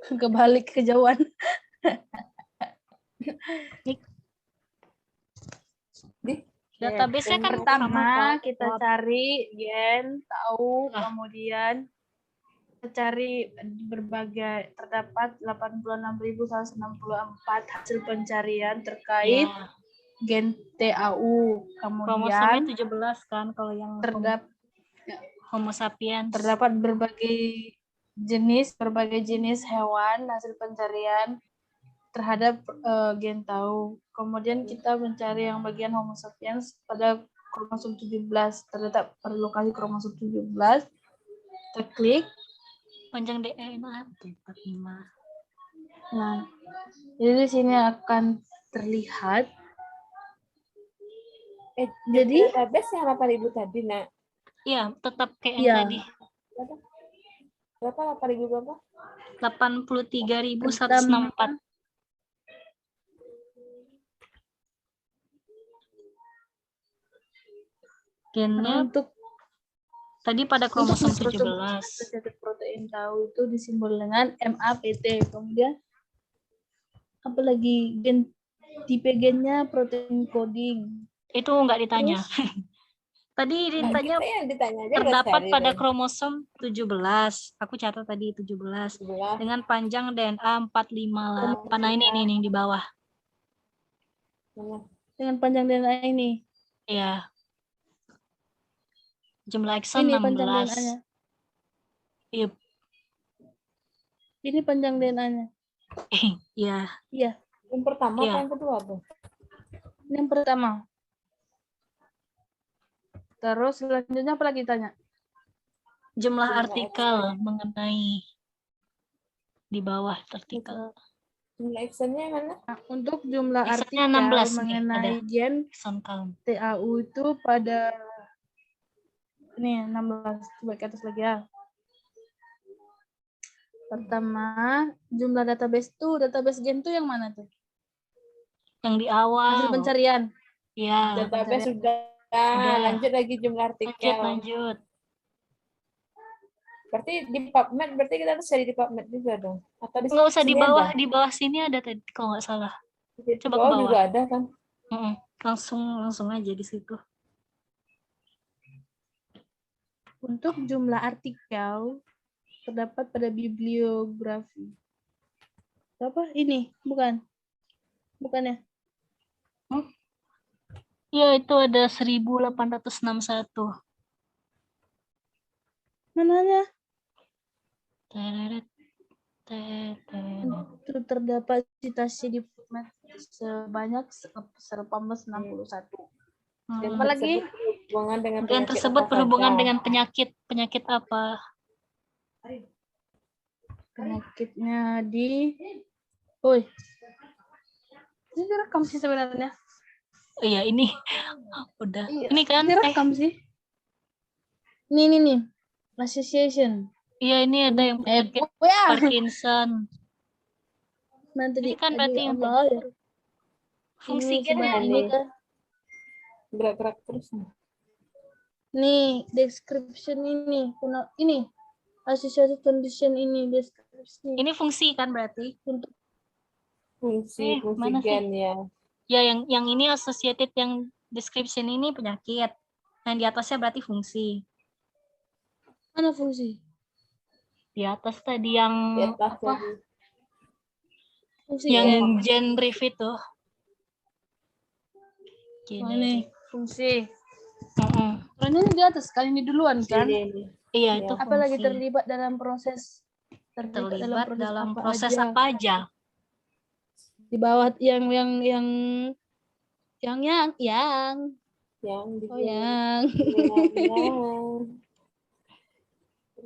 Kebalik kejauhan. Database-nya kan pertama kita cari gen tahu, kemudian kita cari berbagai, terdapat 86.164 hasil pencarian terkait gen TAU. Kromosomnya Kemudian 17 kan kalau yang terdapat Homo sapiens. terdapat berbagai jenis hewan hasil pencarian terhadap gen tau. Kemudian kita mencari yang bagian Homo sapiens pada kromosom 17, terletak pada lokasi kromosom 17. Kita klik. Panjang DNA 45. Nah, jadi di sini akan terlihat. Jadi database yang 8.000 tadi, Nak. Iya, tetap kayak yang tadi. Berapa 8.000 berapa? 83.164. Gennya untuk tadi pada kromosom 17. Protein tau itu disimbol dengan MAPT. Kemudian apalagi gen tipe gennya protein coding. Itu enggak ditanya. Tadi ditanya terdapat pada kromosom 17. Aku catat tadi 17. Dengan panjang DNA 458. Nah, ini di bawah. Dengan panjang DNA ini. Iya. Jumlah ekson Ini 16. panjang DNA-nya. Yep. Ini panjang DNA-nya. Iya. Iya. Yang pertama apa yang kedua tuh? Yang pertama. Terus selanjutnya apa lagi tanya? Jumlah artikel mengenai di bawah artikel. Jumlah exonnya mana? Nah, untuk jumlah Exonnya artikel 16 mengenai gen exon count. TAU itu pada ini 16, coba ke atas lagi ya. Pertama, jumlah database gen tuh yang mana tuh? Yang di awal. Hasil pencarian. Iya. Database sudah. Lanjut lagi jumlah artikel. Lanjut. Berarti di PubMed, berarti kita harus cari di PubMed juga dong. Atau Nggak usah di bawah, di bawah sini ada tadi kalau nggak salah. Coba ke bawah. Juga ada kan? Langsung aja di situ. Untuk jumlah artikel terdapat pada bibliografi. Berapa? Ini, bukan? Bukan ya? Iya, itu ada 1861. Mananya? Itu terdapat citasi di PubMed sebanyak 1861. Apalagi yang tersebut berhubungan dengan penyakit apa? Penyakitnya ini direkam sih sebenarnya. Oh iya, ini udah. Iya, ini kan direkam sih. Nih. Association. Iya, ini ada yang penyakit Parkinson. Nanti ini kan berarti yang fungsi gennya ini kan. Gerak-gerak terus. Nih, description ini. Associated condition ini deskripsi. Ini fungsi kan berarti? Untuk fungsi gen ya. Ya, yang ini associated, yang description ini penyakit. Yang di atasnya berarti fungsi. Mana fungsi? Di atas tadi yang di atas apa? Fungsi yang gen brief itu. Ini fungsi. Karena ini di atas, kali ini duluan kan? Iya, itu apalagi fungsi. terlibat dalam proses apa aja? Di bawah yang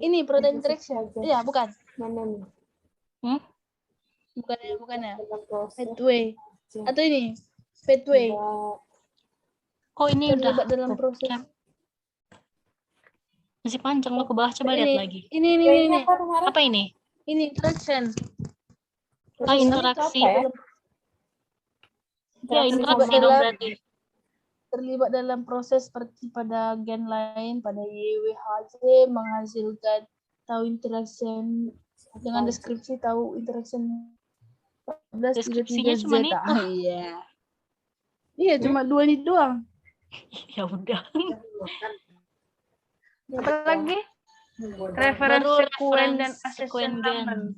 ini protein interaction. Iya, bukan. Mana nih? Bukan ya. Pathway. Atau ini pathway. Oh, ini terlibat udah dalam proses. Masih panjang, lo ke bawah, coba lihat lagi. Ini. Apa ini? Ini interaction. Interaksi. Ya, interaksi dong berarti. Terlibat dalam proses seperti pada gen lain, pada YWHC menghasilkan tau interaction Dengan deskripsi tahu interaction 14 Deskripsinya cuma itu. Iya. Iya, cuma 2 ini doang. Ya udah. Apalagi reference Baru sequence dan reference accession sequence number.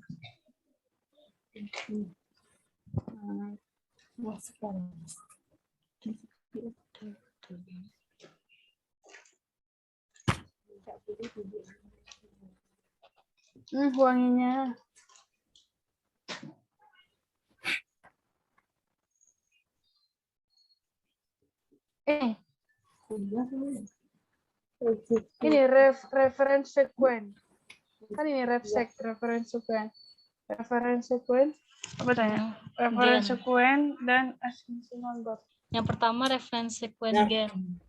Wanginya. Ini reference sequence. Kan ini reference sequence. Reference sequence apa tanya? Reference sequence dan accession number. Yang pertama reference sequence gen.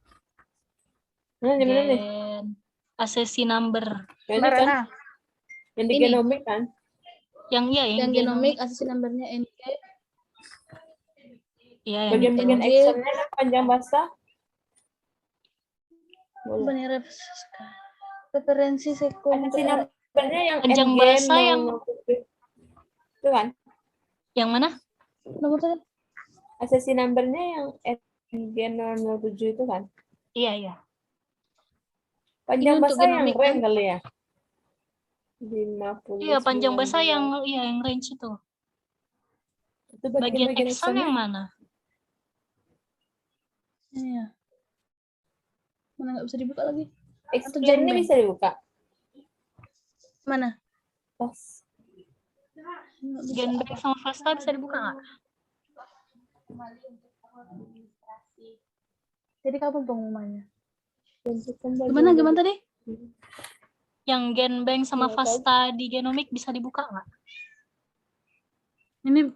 Gen. Accession number. Kan? Yang di genomik kan? Yang genomik accession numbernya NG. Iya, Bagian-bagian Excel-nya panjang bahasa. Referensi sequence. Accession numbernya yang panjang NG bahasa yang itu kan? Yang mana? Nomor saya. Accession numbernya yang NG 007 itu kan? Iya. Panjang bahasa yang genomik, range kali ya? 50. Iya, panjang bahasa yang range itu. Itu Bagian bagian Excel yang mana? Iya. Mana nggak bisa dibuka lagi? Explain ini bisa dibuka? Mana? Pas. Genbank sama Fasta bisa dibuka nggak? Jadi kapan pengumumannya? Gimana tadi? Yang Genbank sama Fasta di Genomik bisa dibuka nggak?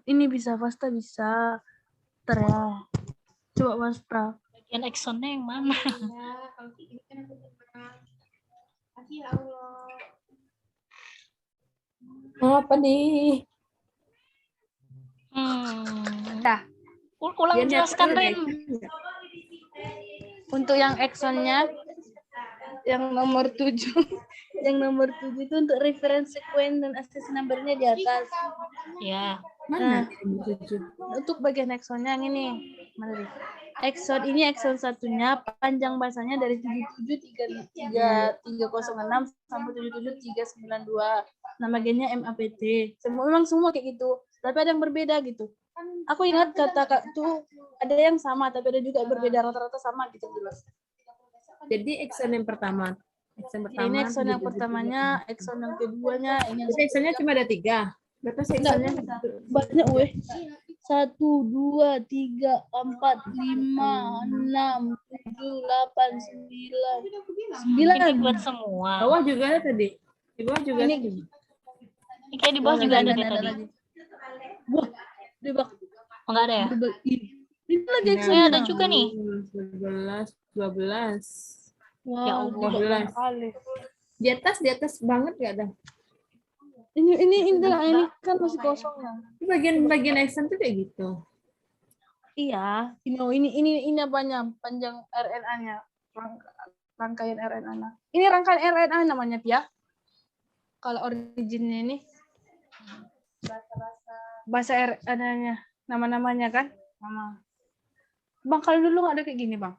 Ini bisa, Fasta bisa. Ya. Coba Fasta. Bagian Exxonnya yang mana? Apa nih? Dah. Ulang jelaskan, Rin. Untuk yang Exxonnya yang nomor 7 yang nomor 7 itu untuk reference sequence dan accession number-nya di atas. Ya. Mana? Untuk bagian Exxonnya yang ini. Mana nih? Exxon ini Exxon satunya panjang bahasanya dari 77306 sampai 77392. Nama gennya MAPT. Memang semua kayak gitu. Tapi ada yang berbeda gitu. Aku ingat kata tuh ada yang sama tapi ada juga berbeda, rata-rata sama gitu jelas. Jadi Exxon yang pertama. Ini Exxon yang pertamanya, Exxon yang keduanya, ini yang Exxonnya cuma ada 3. Berapa sih Exxonnya? Banyak weh. 1, 2, 3, 4, 5, 6, 7, 8, 9. 9. Ini buat semua. Bawah juga ada tadi. Di bawah juga ada. Ini kayak di bawah juga ada deh tadi. Wah, di bawah. Oh, nggak ada ya? Ini lagi Exxon. Ada juga nih. 11, 12. Wow, Ya Allah. Di atas banget nggak ada. Ini kan masih kosong ya. Bagian Excel tuh kayak gitu. Iya, ini apanya? Panjang RNA-nya. Rangkaian RNA. Ini rangkaian RNA namanya, Pia. Kalau originnya ini bahasa RNA-nya, nama-namanya kan? Nama. Bang, kalau dulu nggak ada kayak gini, Bang?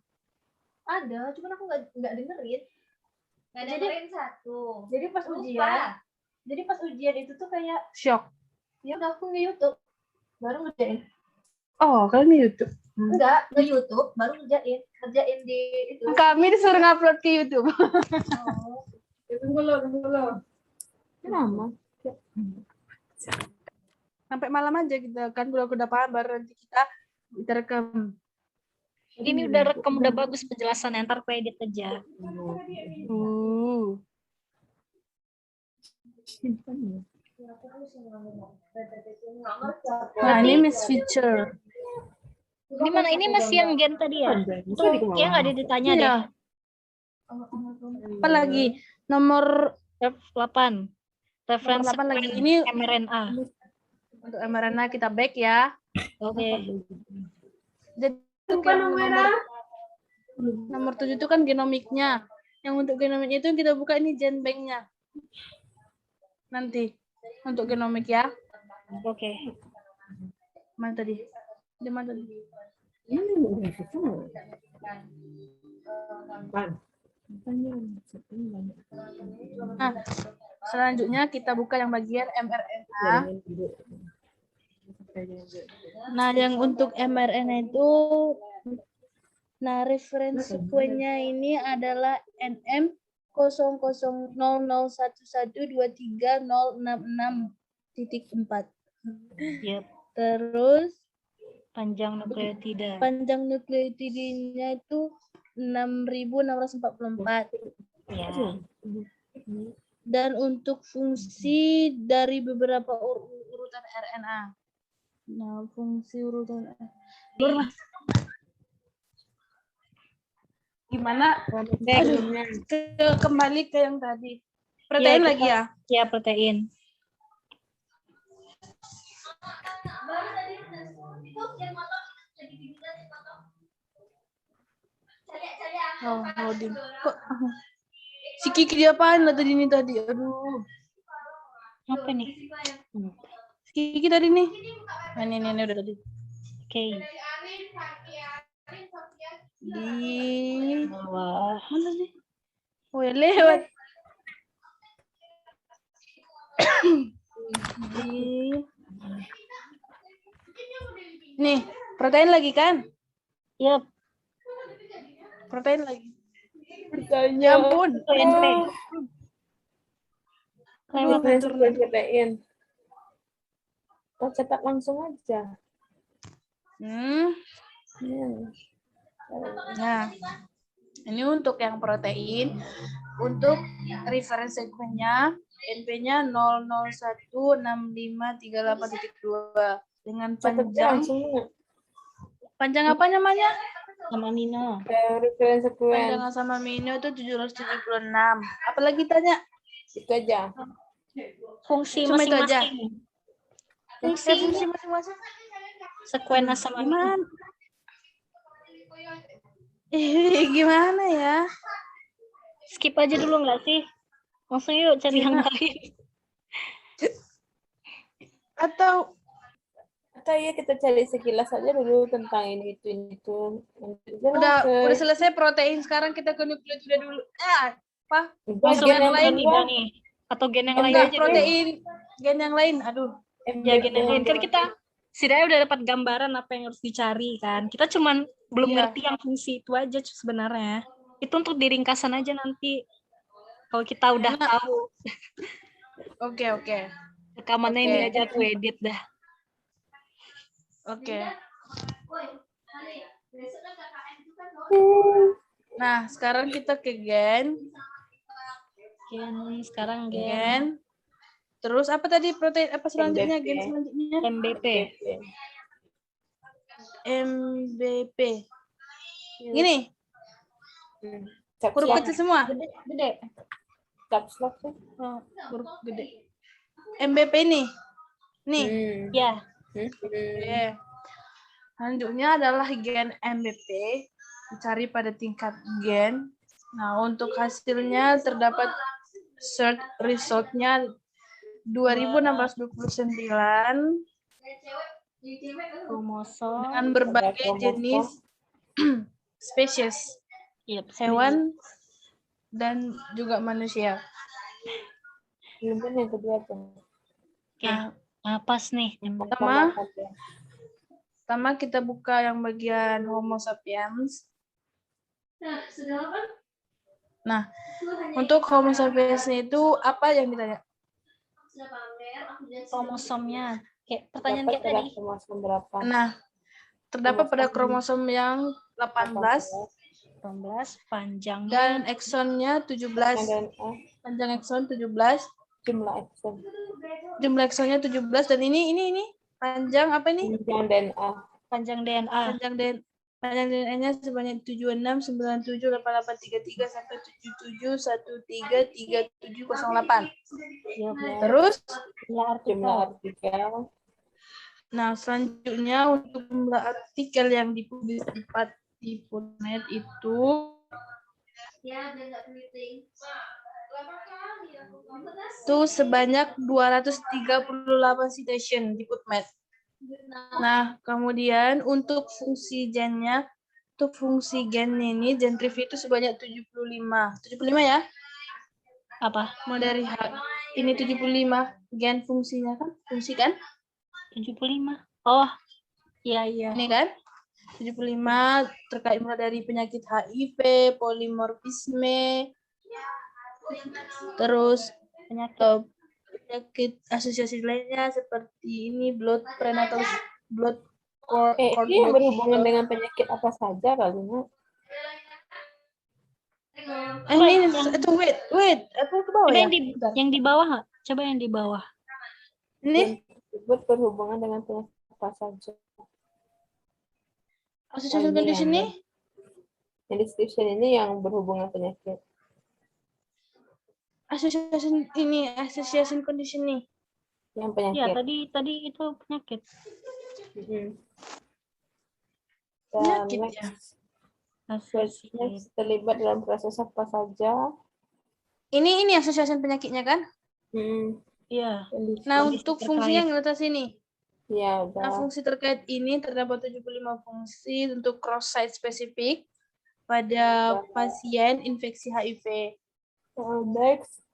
Ada, cuman aku nggak dengerin. Nggak dengerin satu. Jadi pas ujian itu tuh kayak shock. Ya udah aku nge-YouTube baru ngerjain. Oh, kalian nge-YouTube? Enggak, nge-YouTube baru ngerjain di itu. Kami disuruh ngupload ke YouTube. Oh. Tunggu lo. Kenapa? Sampai malam aja kita kan udah paham baru nanti kita rekam. Ini udah rekam, udah bagus penjelasannya, ntar aku edit aja. Nah, ini Miss Feature. Ini mana? Ini masih yang gen tadi ya? Itu ya nggak ada ditanya deh. Apa lagi? Nomor 8. Referensi lagi. Ini mRNA. Untuk mRNA kita back ya. Oke. Jadi nomor 7 itu kan genomiknya. Yang untuk genomiknya itu kita buka ini genbanknya. Nanti untuk genomik ya. Oke. Mana tadi? Di mana tadi? Nah, selanjutnya kita buka yang bagian mRNA. Nah, yang untuk mRNA itu, nah referensi sekuennya ini adalah NM 0001123066.4. Yep. Terus Panjang nukleotida. panjang nukleotidnya itu 6.644. Ya. Dan untuk fungsi dari beberapa urutan RNA. Nah, fungsi urutan gimana? Kembali ke yang tadi. Protein lagi ya? Ya, protein. Oh, loading. Kok si Kiki diapain lah tadi ini tadi? Aduh. Apa nih? Si Kiki tadi nih. Nah, ini udah tadi. Oke. Di Bawah. mana sih? Oh ya lewat. Nih, protein lagi kan? Yap. Protein lagi. Ya ampun. PNP. Protein. Oh, cetak langsung aja. Nah, ini untuk yang protein. Untuk reference sekuennya, NP-nya 0016538.2 dengan panjang apa namanya? Sama amino. Referensi sekuen. Panjang sama amino itu 776. Apalagi tanya? Itu aja. Fungsi Cuma itu aja. masing-masing. Fungsi masing-masing. Sekuen asam amino. Gimana ya? Skip aja dulu nggak sih? Langsung yuk cari yang lain. Atau ya kita cari sekilas aja dulu tentang ini itu. Udah selesai protein, sekarang kita ke nukleotida dulu. Apa? Langsung Gen yang lain nih. Atau gen yang lain enggak, aja protein dulu. Gen yang lain. Aduh. Ya gen yang lain kan kita setidaknya udah dapat gambaran apa yang harus dicari kan. Kita cuman belum ngerti yang fungsi itu aja sebenarnya. Itu untuk diringkasan aja nanti. Kalau kita udah tahu. Oke. Rekamannya ini aja aku edit dah. Oke. Nah, sekarang kita ke gen. Sekarang gen. Terus apa tadi protein apa selanjutnya? MBP. Gen selanjutnya? MBP. Gini. Huruf kecil semua. Gede. Caps-lock sih. Oh, huruf gede. MBP nih. Nih. Ya. Oke. Selanjutnya adalah gen MBP, dicari pada tingkat gen. Nah, untuk hasilnya terdapat search resultnya 2629 kromosom dengan berbagai jenis spesies hewan dan juga manusia. Belum yang kedua tuh. Nah, pas nih. Pertama kita buka yang bagian Homo sapiens. Nah, untuk Homo sapiens itu apa yang ditanya? Kromosomnya. Pertanyaan kayak tadi. Nah, terdapat pada kromosom yang 18 panjang dan eksonnya 17. Panjang ekson 17. Jumlah eksonnya 17 dan ini panjang apa ini? Panjang DNA. Panjang DNA-nya sebanyak 76,978,177,133708. Terus jumlah artikel. Nah, selanjutnya untuk jumlah artikel yang dipublish di PubMed itu itu sebanyak 238 citation di PubMed. Nah, kemudian untuk fungsi gennya, untuk fungsi gen ini, gen rev itu sebanyak 75. 75 ya? Apa? Mau dari ini 75 gen fungsinya kan? Fungsi kan? 75. Oh, iya. Ini kan? 75 terkait mulai dari penyakit HIV, polimorfisme, terus penyakit asosiasi lainnya seperti ini blood prenatal blood ini yang berhubungan dengan penyakit apa saja kali ini? Ini wait, apa ke bawah ya? Yang di bawah nggak? Coba yang di bawah. Ini Disebut berhubungan dengan penyakit apa saja. association condition ini? Yang description ini yang berhubungan penyakit. Association condition nih. Yang penyakit. Ya, tadi itu penyakit. Penyakit ya. Next, terlibat dalam proses apa saja. Ini association penyakitnya kan? Iya. Nah, untuk fungsinya yang di atas ini. Ya, Nah, fungsi terkait ini terdapat 75 fungsi untuk cross site spesifik pada pasien infeksi HIV. Next,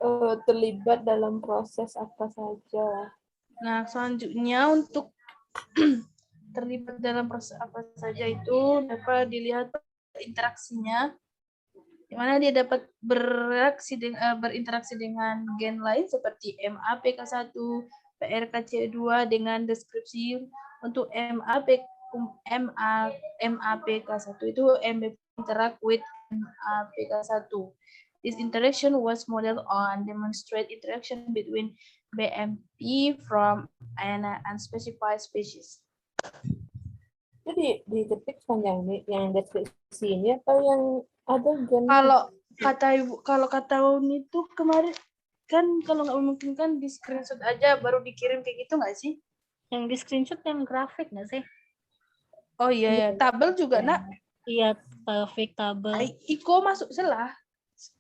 terlibat dalam proses apa saja. Nah, selanjutnya untuk terlibat dalam proses apa saja itu dapat dilihat interaksinya, di mana dia dapat berinteraksi dengan gen lain seperti MAPK1, PRKC2 dengan deskripsi untuk MAPK1 itu MBP interact with MAPK1. This interaction was modeled on demonstrate interaction between BMP from an unspecified species. Jadi diketik panjang yang deskripsi ini atau yang ada gen? Kalau kata Uni itu kemarin kan kalau nggak memungkinkan di screenshot aja baru dikirim kayak gitu nggak sih? Yang di screenshot yang grafik nggak sih? Oh iya ya, tabel juga nak? Iya, grafik tabel. Iko masuk salah.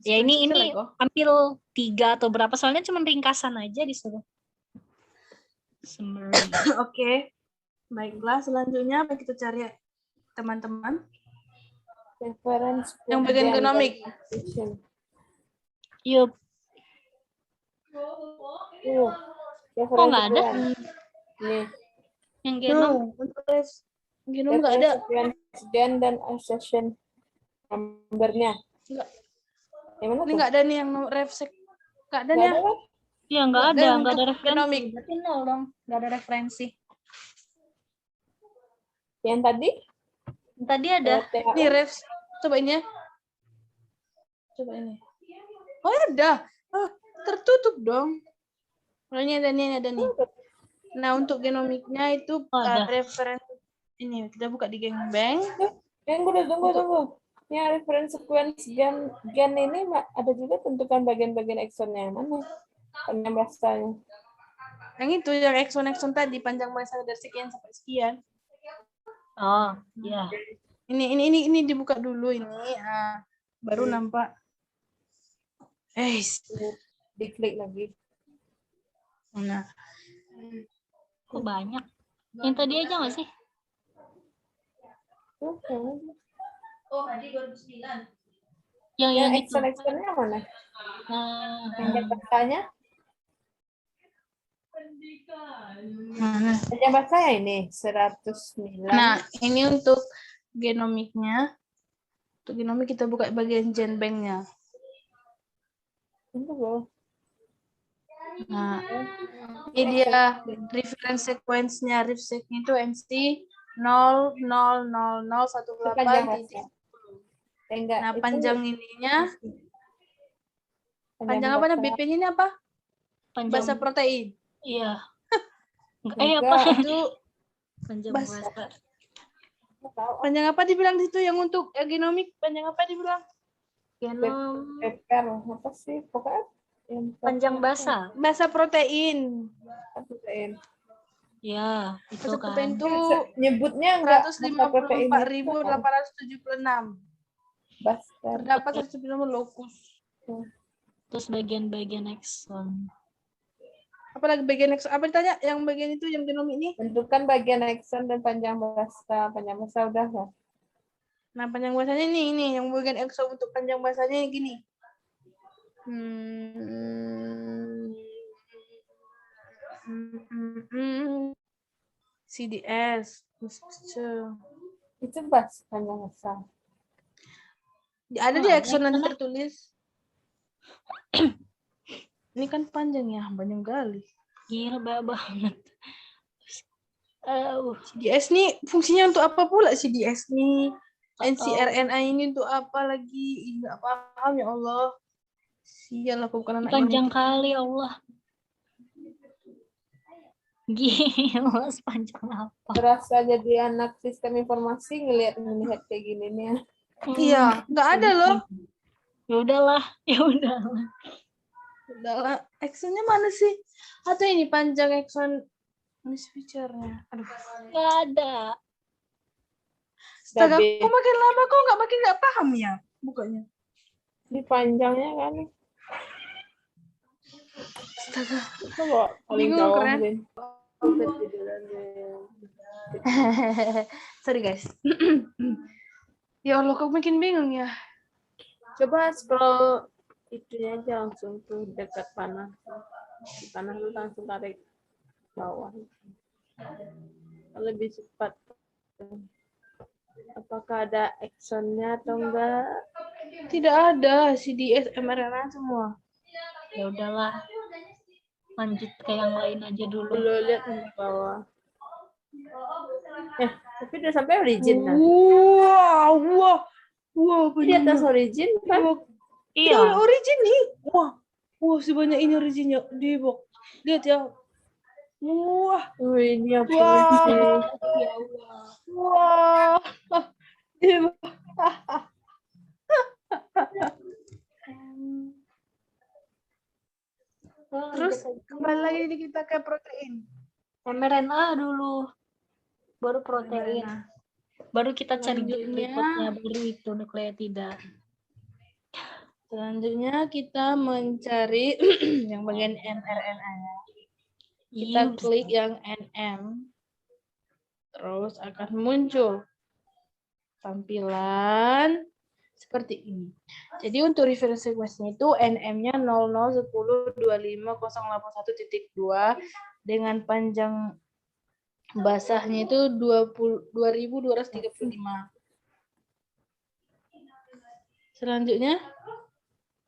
Ya ini ambil 3 atau berapa soalnya cuma ringkasan aja disuruh. Oke. Baiklah, selanjutnya apa kita cari teman-teman? Reference yang bagian genomik. Yup. Kok nggak ada? Nih. Yang genom. Untuk genom nggak ada. Gen dan accession numbernya. Yang mana ini nggak ada nih yang refsek. Nggak ada nih. Iya, nggak ada referensi. Genomik. Berarti 0 dong, nggak ada referensi. Yang tadi? Tadi ada. Ini refs. Coba ini ya. Coba ini. Oh ada. Oh, tertutup dong. Ini ada nih, ada nih. Nah, untuk genomiknya itu referensi ini kita buka di Genbank. Tunggu. Yang referensi sequence gen ini ada juga tentukan bagian-bagian eksonnya yang mana? Panjang bahasanya. Yang itu yang ekson tadi panjang bahasa dari sekian sampai sekian. Oh, iya. Ini dibuka dulu ini. Baru nampak. Diklik lagi. Nah. Kok banyak? Yang tadi aja nggak sih? Oh, tadi 2009. Yang ekson-eksonnya mana? Yang bahasanya? Panjang bahasanya ini 109. Nah, ini untuk genomiknya. Untuk genomik kita buka bagian Genbank-nya. Nah, ini dia reference sequence-nya. Refsek-nya itu MC 0000118. Nah, panjang ininya. Panjang apa? BP-nya ini apa? Bahasa protein. Iya. Apa? Itu panjang bahasa. Panjang apa dibilang di situ yang untuk genomik? Panjang apa dibilang? Genom. Apa sih? Pokoknya panjang bahasa. Bahasa protein. Ya, itu bahasa kan. Protein itu nyebutnya 154.876. Bahasa. Terdapat 196 lokus. Terus bagian-bagian akson. Apalagi bagian X, apa ditanya? Yang bagian itu yang genom ini? Tentukan bagian akson dan panjang bahasa. Panjang bahasa udah ya. Nah, panjang bahasanya ini yang bagian exo untuk panjang bahasanya gini. CDS. Itu bahasa panjang bahasa. Ada di exo nanti tertulis. Ini kan panjang ya, panjang kali. Gila banget. CDS nih fungsinya untuk apa pula CDS nih? NCRNA ini untuk apa lagi? Enggak paham ya Allah. Sial aku bukan anak Panjang genetik. kali Allah. Gila, sepanjang apa? Berasa jadi anak sistem informasi ngelihat kayak gini nih. Iya, nggak ada loh. Ya udahlah. Udahlah, Exxonnya mana sih? Atau ini panjang Exxon ini feature-nya. Aduh, Nggak ada. astaga, kok makin lama kok makin nggak paham ya bukanya. Di panjangnya kan. Astaga. Bingung keren. Sorry guys. Ya Allah, kok makin bingung ya. Coba scroll itunya aja langsung tuh dekat panah. Di panah lu langsung tarik bawah. Lebih cepat. Apakah ada actionnya atau enggak? Tidak ada CDS mRNA semua. Ya udahlah. Lanjut ke yang lain aja dulu. Lu lihat di bawah. Tapi udah sampai origin kan? Wah, Di atas origin kan? Iya. Udah origin nih. Wah, sebanyak ini originnya di box. Lihat ya. Wah. Ini apa sih? Wah. Terus kembali lagi kita ke protein. mRNA dulu. Baru protein. Baru kita cari berikutnya, baru itu nukleotida. Selanjutnya kita mencari yang bagian mRNA-nya. Kita klik yang NM. Terus akan muncul tampilan seperti ini. Jadi untuk reference sequence-nya itu NM-nya 00102501.2 dengan panjang basahnya itu 2235. Selanjutnya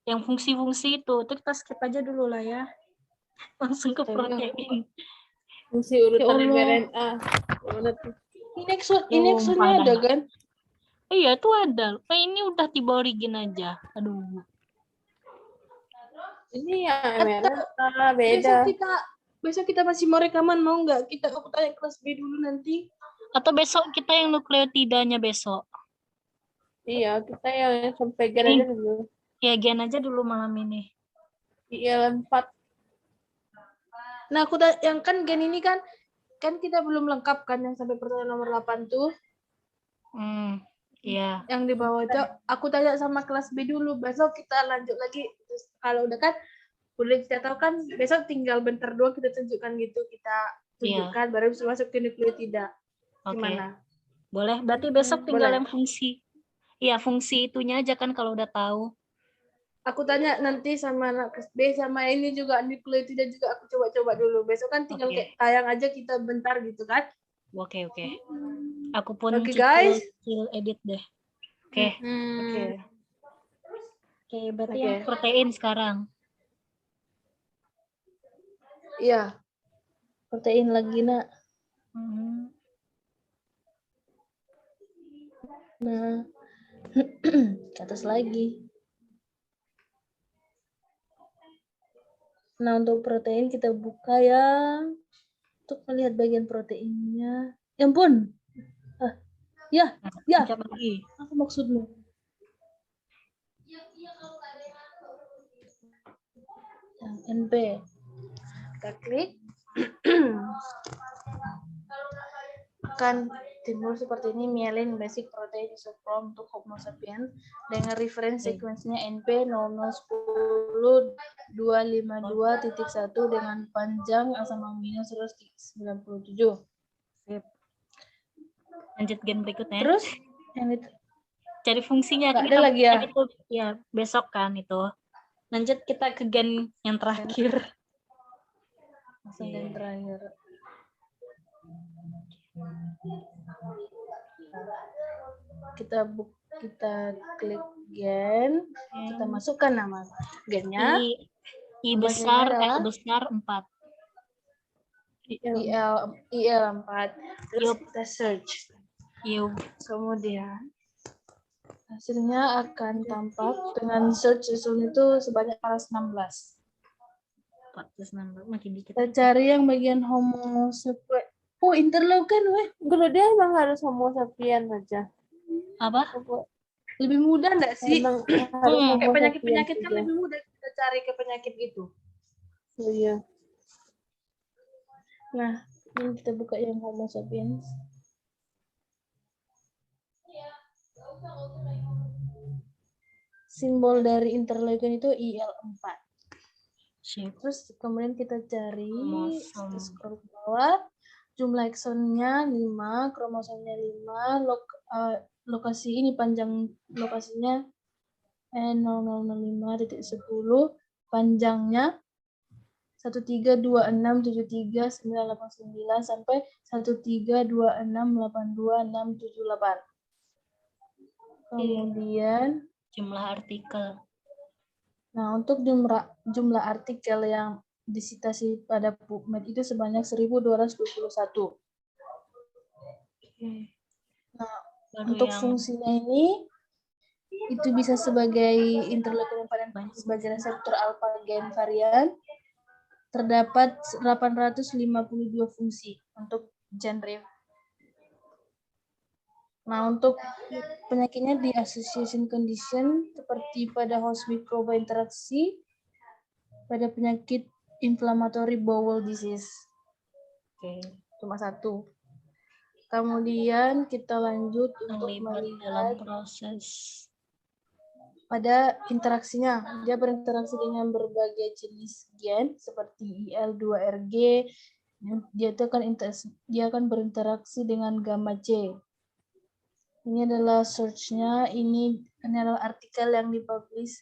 yang fungsi-fungsi itu kita skip aja dulu lah ya. Langsung ke protein. Fungsi urutan mRNA. Ini exonnya ada kan? Iya, itu ada. Ini udah tiba origin aja. Aduh. Ini ya mRNA beda. Besok kita masih mau rekaman, mau nggak? Aku tanya kelas B dulu nanti. Atau besok kita yang nukleotidanya besok. Iya, kita yang sampai gen aja dulu. Ya, gen aja dulu malam ini. Iya, 4. Nah, yang kan gen ini kan kita belum lengkap kan yang sampai pertanyaan nomor 8 tuh. Iya. Yang di bawah itu aku tanya sama kelas B dulu. Besok kita lanjut lagi. Terus kalau udah kan udah kita tahu kan besok tinggal bentar doang kita tunjukkan gitu, kita tunjukkan baru bisa masuk ke nukleotida. Gimana? Boleh. Berarti besok tinggal yang fungsi. Iya, fungsi itunya aja kan kalau udah tahu. Aku tanya nanti sama anak kelas B sama ini juga nukleotida juga aku coba-coba dulu. Besok kan tinggal kayak tayang aja kita bentar gitu kan. Oke. Aku pun guys, edit deh. Oke, berarti yang protein sekarang. Iya. Protein lagi, Nak. Nah. Ke atas lagi. Nah, untuk protein kita buka ya. Untuk melihat bagian proteinnya. Ya ampun. Ya. Apa maksudmu? Yang NP. Kita klik. Akan timbul seperti ini, myelin basic protein isoform untuk Homo sapiens dengan reference sequence-nya NP 0010 252.1 dengan panjang asam amino 197. Sip. Lanjut gen berikutnya. Terus yang itu Cari fungsinya. nggak ada lagi ya? Itu ya besok kan itu. Lanjut kita ke gen yang terakhir. Langsung gen terakhir. Kita klik gen, kita masukkan nama gennya. I besar, adalah L besar 4. IL 4. Terus kita search. Yuk. Kemudian hasilnya akan tampak dengan search result itu sebanyak 416. 416 makin dikit. Kita cari yang bagian Homo sapiens. Oh, interleukin weh. Kalau dia emang harus Homo sapiens aja. Apa? Lebih mudah enggak sih? Emang harus Homo Kayak penyakit-penyakit sapiens kan aja. lebih mudah kita cari ke penyakit itu. Oh, iya. Nah, ini kita buka yang Homo sapiens. Simbol dari interleukin itu IL4. Terus kemudian kita cari, kita scroll ke bawah, jumlah eksonnya 5, kromosomnya 5, lokasi ini panjang lokasinya N0005.10, panjangnya 132673989 sampai 132682678. Kemudian jumlah artikel. Nah, untuk jumlah artikel yang disitasi pada PubMed itu sebanyak 1221. Nah, untuk fungsinya ini itu bisa sebagai interleukin varian sebagai reseptor alpha gen varian. Terdapat 852 fungsi untuk genre. Nah, untuk penyakitnya di association condition seperti pada host microba interaksi pada penyakit inflammatory bowel disease. Oke, cuma satu. Kemudian kita lanjut untuk melihat dalam proses pada interaksinya. Dia berinteraksi dengan berbagai jenis gen seperti IL2RG. Dia akan berinteraksi dengan gamma C. Ini adalah search-nya. Ini adalah artikel yang dipublish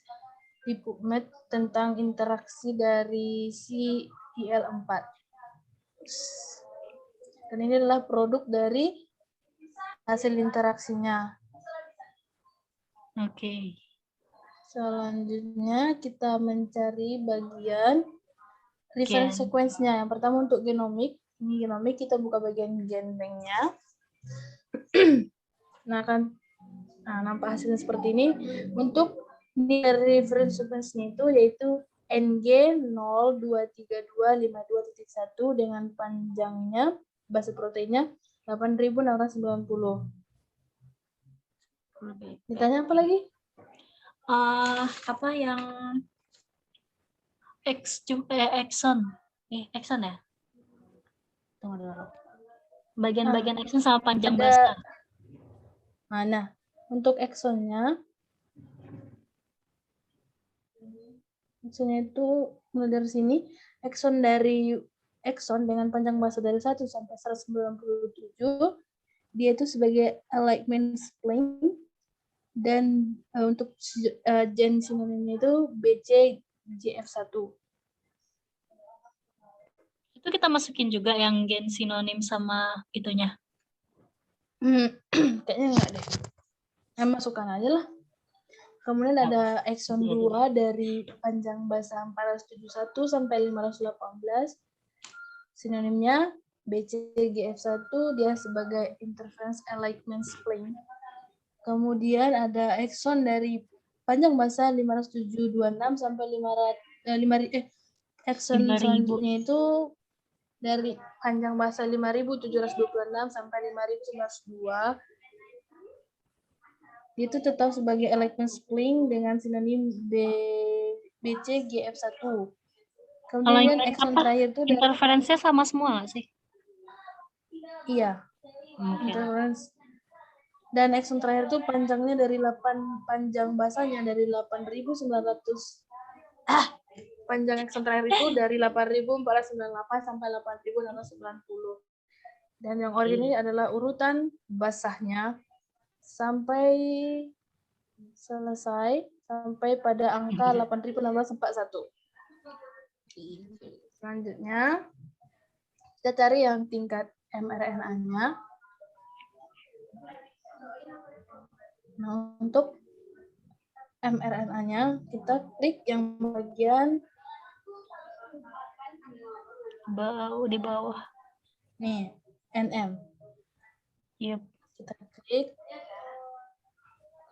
di PubMed tentang interaksi dari si IL4. Dan ini adalah produk dari hasil interaksinya. Oke. Selanjutnya kita mencari bagian reference sequence-nya. Yang pertama untuk genomik. Ini genomik, kita buka bagian gen bank-nya. Nah, nampak hasilnya seperti ini. Untuk dari reference sequence-nya itu yaitu NG023252.1 dengan panjangnya base proteinnya 8.690. Ditanya apa lagi? Apa yang exon ya? Tunggu dulu. Bagian-bagian exon sama panjang basa. Nah, untuk eksonnya itu mulai dari sini, ekson dengan panjang basa dari 1 sampai 197, dia itu sebagai alignment spline, dan untuk gen sinonimnya itu BCGF1. Itu kita masukin juga yang gen sinonim sama itunya. Kayaknya enggak deh. Masukkan aja lah. Kemudian ada ekson 2 dari panjang basa 471 sampai 518. Sinonimnya BCGF1, dia sebagai interference alignment spline. Kemudian ada ekson dari panjang basa 5726 sampai 500 ekson selanjutnya itu dari panjang basa 5726 sampai 5902. Itu tetap sebagai alignment spline dengan sinonim BCGF1. Kemudian ekson terakhir itu interferensinya sama semua nggak sih? Iya. Interference. Dan ekson terakhir itu panjangnya dari panjang basanya dari 8.900 Panjang ekson terakhir itu dari 8.498 sampai 8.690. Dan yang origin ini adalah urutan basahnya sampai selesai sampai pada angka 8.641. Selanjutnya kita cari yang tingkat mRNA-nya. Nah, untuk mRNA-nya kita klik yang bagian di bawah. nih, NM. Yep. Kita klik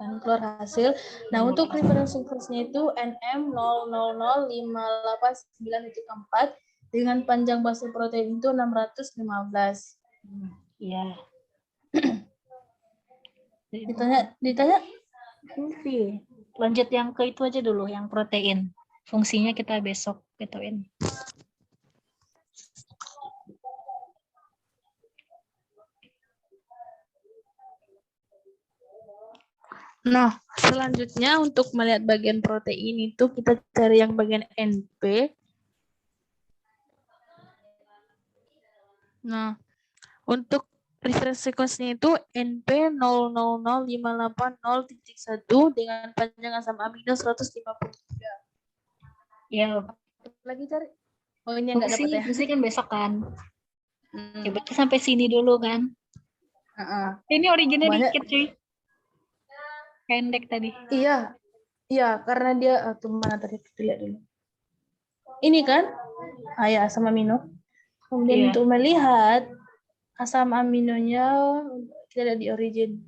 dan keluar hasil. Nah, untuk reference sequence-nya itu NM000589.4 dengan panjang base protein itu 615. Iya. Ditanya fungsi. Lanjut yang ke itu aja dulu, yang protein. Fungsinya kita besok gituin. Nah, selanjutnya untuk melihat bagian protein itu kita cari yang bagian NP. Nah, untuk reference sequence-nya itu NP000580.1 dengan panjang asam amino 153. Ya, Lagi cari. Oh, ini enggak dapat ya. fungsi kan besok kan. Ya, berarti sampai sini dulu kan. Ini originnya dikit cuy. Pendek tadi. Iya, karena dia mana tadi lihat dulu. Ini kan, ya asam amino. Kemudian untuk melihat asam aminonya kita lihat di origin.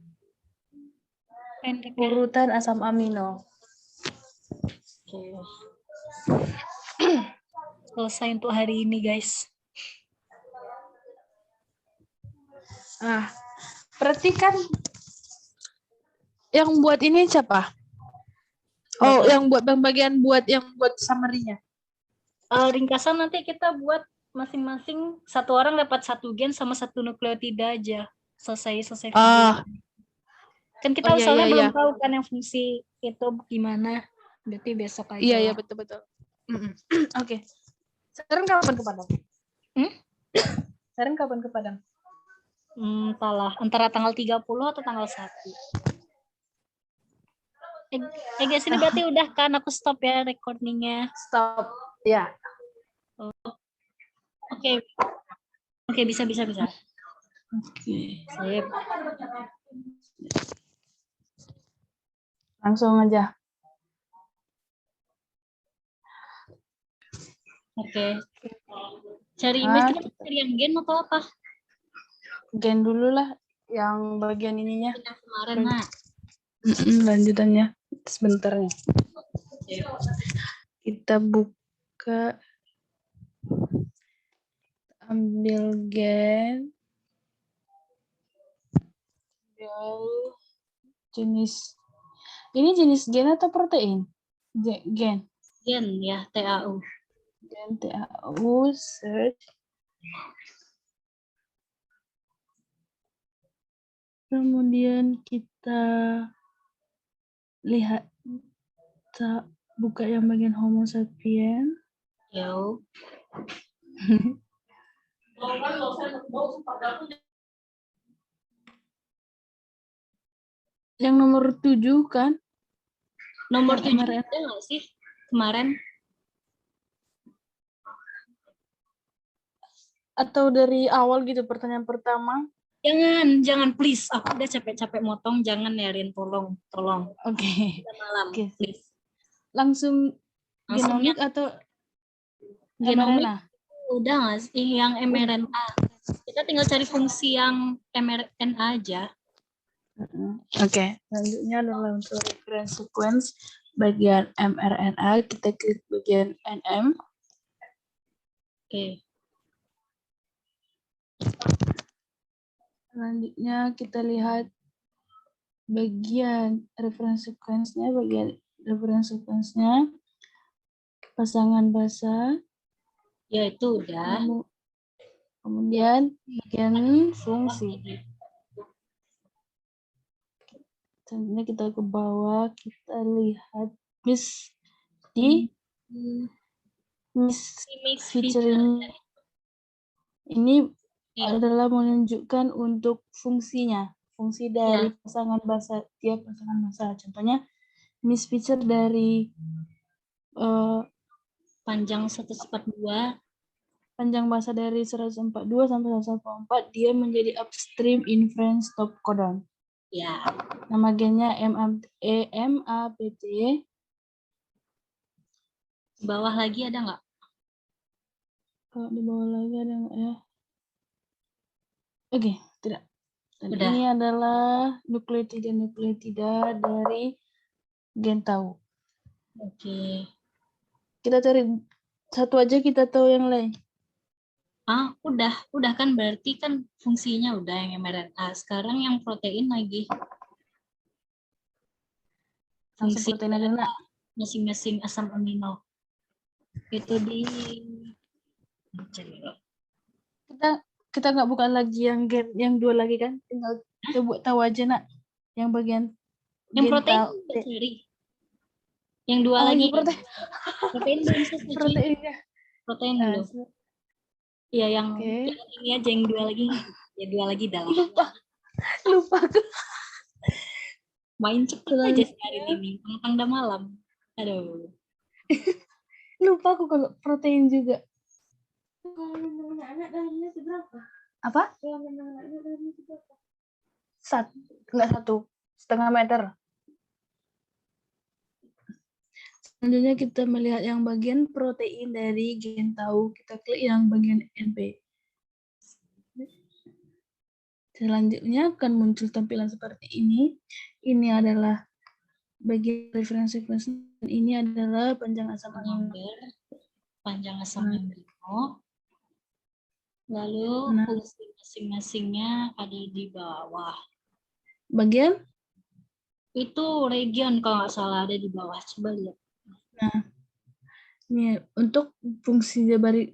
Pendek. Urutan asam amino. Oke. Selesai untuk hari ini guys. Perhatikan yang buat ini siapa? Oh, yang buat bagian buat summary-nya. Ringkasan nanti kita buat masing-masing satu orang dapat satu gen sama satu nukleotida aja. Selesai. Kan kita soalnya belum tahu kan yang fungsi itu gimana. Berarti besok aja. Iya, betul. Oke. Sekarang kapan ke Padang? Sekarang kapan ke Padang? Entahlah, antara tanggal 30 atau tanggal 1. Guys, ini berarti udah kan, aku stop ya recordingnya. Stop, ya. Oke, bisa. Oke. Sip. Langsung aja. Oke. Cari image, kita cari yang gen atau apa? Gen dulu lah, yang bagian ininya. Yang kemarin, Nak. Lanjutannya sebentar nih. Kita buka, ambil gen, jenis. Ini jenis gen atau protein? Gen. Gen ya, TAU. Gen TAU, search. Kemudian kita lihat, buka yang bagian Homo sapien. Yo. Yang nomor 7 kan? Nomor 7 ada nggak sih kemarin? Atau dari awal gitu pertanyaan pertama? Jangan please. Aku udah capek-capek motong. Jangan ya, Rin. Tolong. Oke. Malam, please. Langsung genomik atau genomik? mRNA? Udah nggak sih yang mRNA? Kita tinggal cari fungsi yang mRNA aja. Oke. Selanjutnya adalah untuk reference sequence bagian mRNA. Kita klik bagian NM. Oke. Selanjutnya kita lihat bagian reference sequence-nya, pasangan basa. Ya itu udah. Kemudian bagian fungsi. Selanjutnya kita ke bawah, kita lihat di Mixed feature ini adalah menunjukkan untuk fungsinya, fungsi dari pasangan bahasa tiap pasangan bahasa. Contohnya mixed feature dari panjang 142. Panjang bahasa dari 142 sampai 144 dia menjadi upstream inference stop codon. Ya. Nama gennya MAPT. Di bawah lagi ada nggak? Kalau di bawah lagi ada nggak ya? Oke, tidak. Dan Udah. ini adalah nukleotida dari gen tau. Oke. Kita cari satu aja, kita tahu yang lain. Udah kan berarti kan fungsinya udah yang mRNA. Sekarang yang protein lagi. Langsung Fungsi protein aja, Nak. masing-masing asam amino. Itu di kita nggak buka lagi yang gen yang 2 lagi kan? Tinggal kita buat tahu aja, Nak. Yang bagian yang protein cari. Yang 2 lagi. Iya, Protein belum selesai. Proteinnya. Protein dulu. Iya, yang ini aja yang 2 lagi. Ya 2 lagi dah. Lupa aku. Main cepet aja hari ini. Tentang udah malam. Aduh. Lupa aku kalau protein juga. Kalau anak dalamnya seberapa? Apa? Kalau anak dalamnya seberapa? 1,5 meter. Selanjutnya kita melihat yang bagian protein dari gen tau. Kita klik yang bagian NP. Selanjutnya akan muncul tampilan seperti ini. Ini adalah bagian reference sequence. Ini adalah panjang asam amino. Panjang asam amino. Lalu fungsi masing-masingnya ada di bawah. Bagian? Itu region kalau nggak salah ada di bawah. Coba lihat. Nah, ini untuk fungsi dari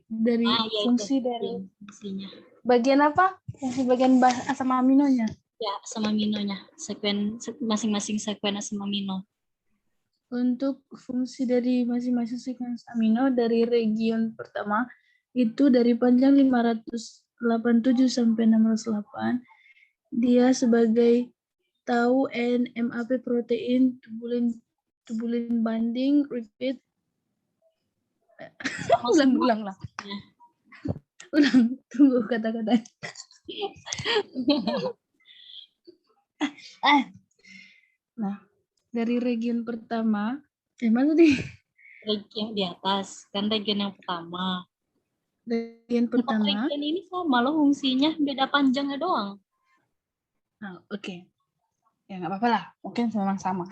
fungsi dari fungsinya. Bagian apa? Bagian asam aminonya. Ya, asam aminonya. Masing-masing sekuen asam amino. Untuk fungsi dari masing-masing sekuens amino dari region pertama itu dari panjang 587 sampai 608 dia sebagai tau and MAP protein tubulin binding repeat. Ulang. Ulang, tunggu kata-kata. Nah, dari region pertama, mana nih? Region di atas, kan region yang pertama. Region pertama. Region ini sama loh fungsinya, beda panjangnya doang. Nah, oke. Ya nggak apa-apa lah, mungkin memang sama.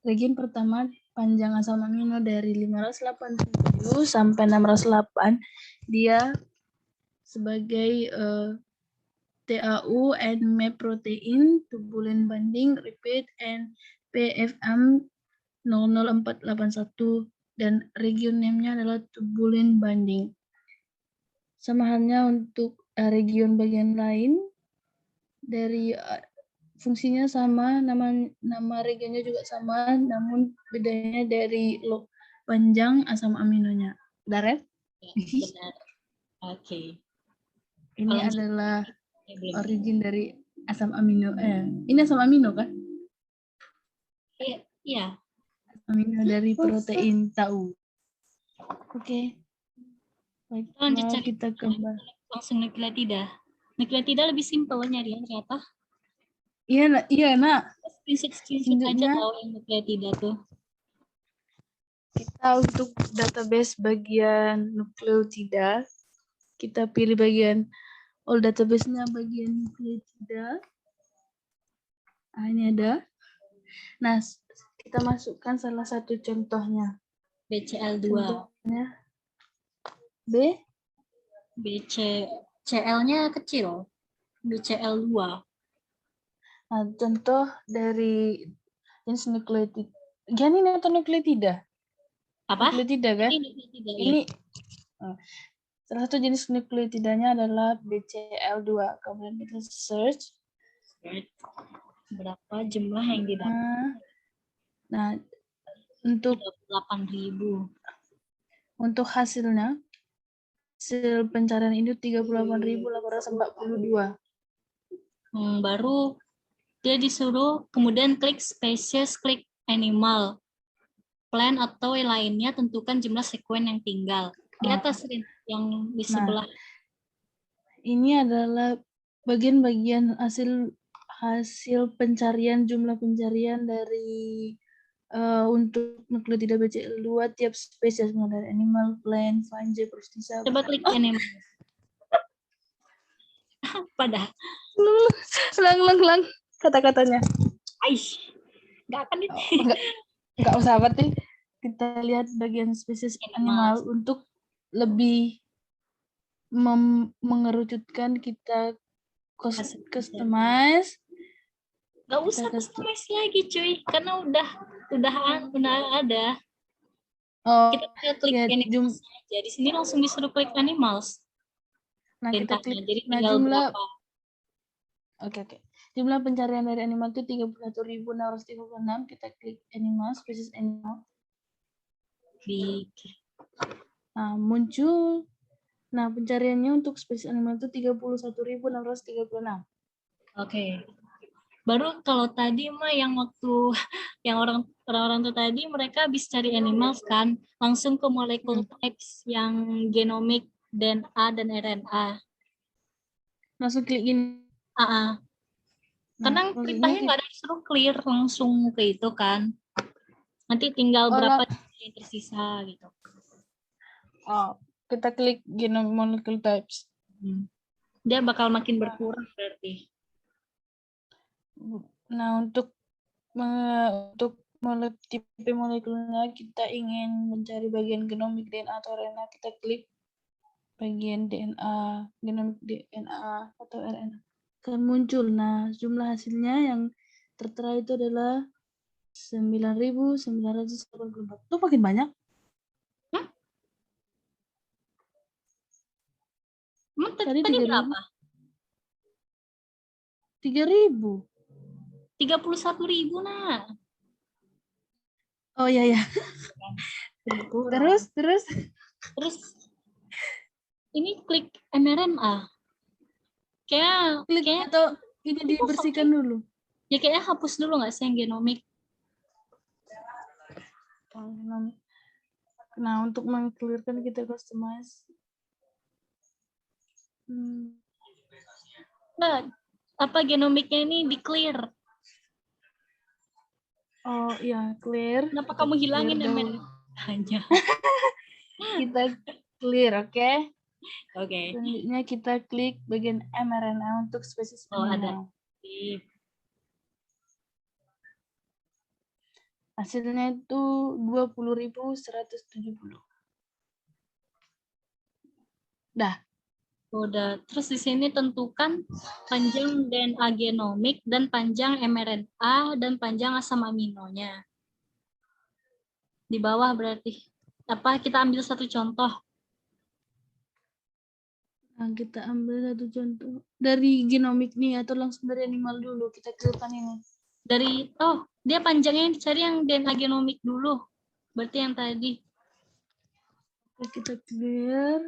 Region pertama panjang asam amino dari 587 sampai 608 dia sebagai TAU and MAP protein tubulin binding repeat and PFM 00481 dan region name-nya adalah tubulin binding. Sama halnya untuk region bagian lain dari fungsinya sama, nama regionnya juga sama, namun bedanya dari panjang asam aminonya. Benar ya? Benar. Oke. Ini adalah origin dari asam amino. Ini asam amino kan? Iya. Asam amino dari protein tau. Oke. Baiklah, kita kembali. Langsung nukleotida. Nukleotida lebih simpel nyari ternyata. Iya, Nak. Screenshot aja tahu yang nukleotida tuh. Kita untuk database bagian nukleotida, kita pilih bagian all database-nya bagian nukleotida. Nah, ini ada. Nah, kita masukkan salah satu contohnya. BCL2. Contohnya CL-nya kecil. BCL2. Nah, contoh dari jenis nukleotida. Janin atau nukleotida? Apa? Nukleotida kan? Ini salah satu jenis nukleotidanya adalah BCL2. Kemudian kita search. Berapa jumlah yang didapat? Nah, untuk 8.000. Untuk hasil pencarian ini 38.842. Baru dia disuruh kemudian klik spesies, klik animal, plant atau lainnya, tentukan jumlah sekuen yang tinggal. Di atas yang di sebelah. Ini adalah bagian-bagian hasil pencarian, jumlah pencarian dari untuk nukleotida BCL2 tiap spesies, mulai dari animal, plant, fungi, protista. Coba klik animal. Pada. Ulang kata-katanya. Aish. Nggak akan itu. Nggak usah, berarti kita lihat bagian spesies animal untuk lebih mengerucutkan kita customize. Nggak usah customize lagi cuy, karena udah ada. Kita tinggal klik animals aja. Di sini langsung disuruh klik animals. Nah, kita klik. Jadi tinggal jumlah berapa? Oke. Jumlah pencarian dari animal itu 31.636. Kita klik animal, spesies animal. Nah, muncul. Nah, pencariannya untuk spesies animal itu 31.636. Oke. Baru kalau tadi mah yang waktu yang orang-orang tuh tadi mereka habis cari animals kan, langsung ke molecular types yang genomic, DNA dan RNA. Langsung klik gini. Karena perintahnya nggak ada disuruh clear langsung ke itu kan. Nanti tinggal berapa yang tersisa gitu. Kita klik genome molecule types. Dia bakal makin berkurang berarti. Nah, untuk tipe molekulnya kita ingin mencari bagian genomik DNA atau RNA, kita klik bagian DNA, genomik DNA atau RNA. Akan muncul. Nah, jumlah hasilnya yang tertera itu adalah 9.984. Itu makin banyak. Tadi berapa? 3.000. 31.000 nah. Oh iya. Terus. Ini klik mRNA. Kayak atau ini dibersihkan dulu. Ya kayaknya hapus dulu nggak sih yang genomik? Nah, untuk mengclearkan kita customize. Nah, apa genomiknya ini di clear? Oh iya, clear. Kenapa kamu hilangin mRNA-nya? Kita clear, oke? Oke. Selanjutnya kita klik bagian mRNA untuk spesies animal. Ada. Hasilnya itu 20.170. Udah. Terus di sini tentukan panjang DNA genomik dan panjang mRNA dan panjang asam aminonya. Di bawah berarti. Apa kita ambil satu contoh? Nah, kita ambil satu contoh dari genomik nih atau langsung dari animal dulu. Kita clearkan ini. Dia panjangnya yang dicari yang DNA genomik dulu. Berarti yang tadi. Oke, kita clear.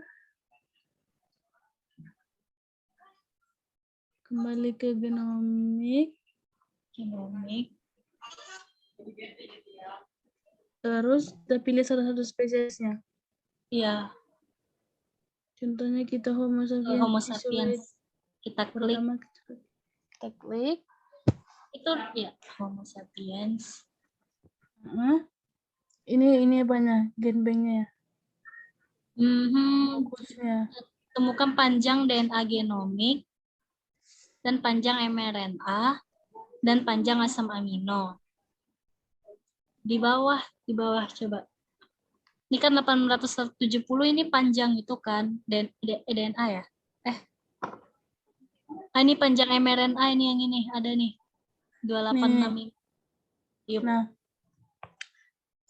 Kembali ke genomik. Terus kita pilih salah satu spesiesnya. Iya. Contohnya kita Homo sapiens. Homo sapiens. Kita klik. Kita klik. Itu ya Homo sapiens. Ini apanya? Genbanknya ya? Temukan panjang DNA genomik dan panjang mRNA dan panjang asam amino. Di bawah coba. Ini kan 870, ini panjang itu kan DNA ya? Ini panjang mRNA ini yang ini ada nih. 286 ini. Yuk. Nah,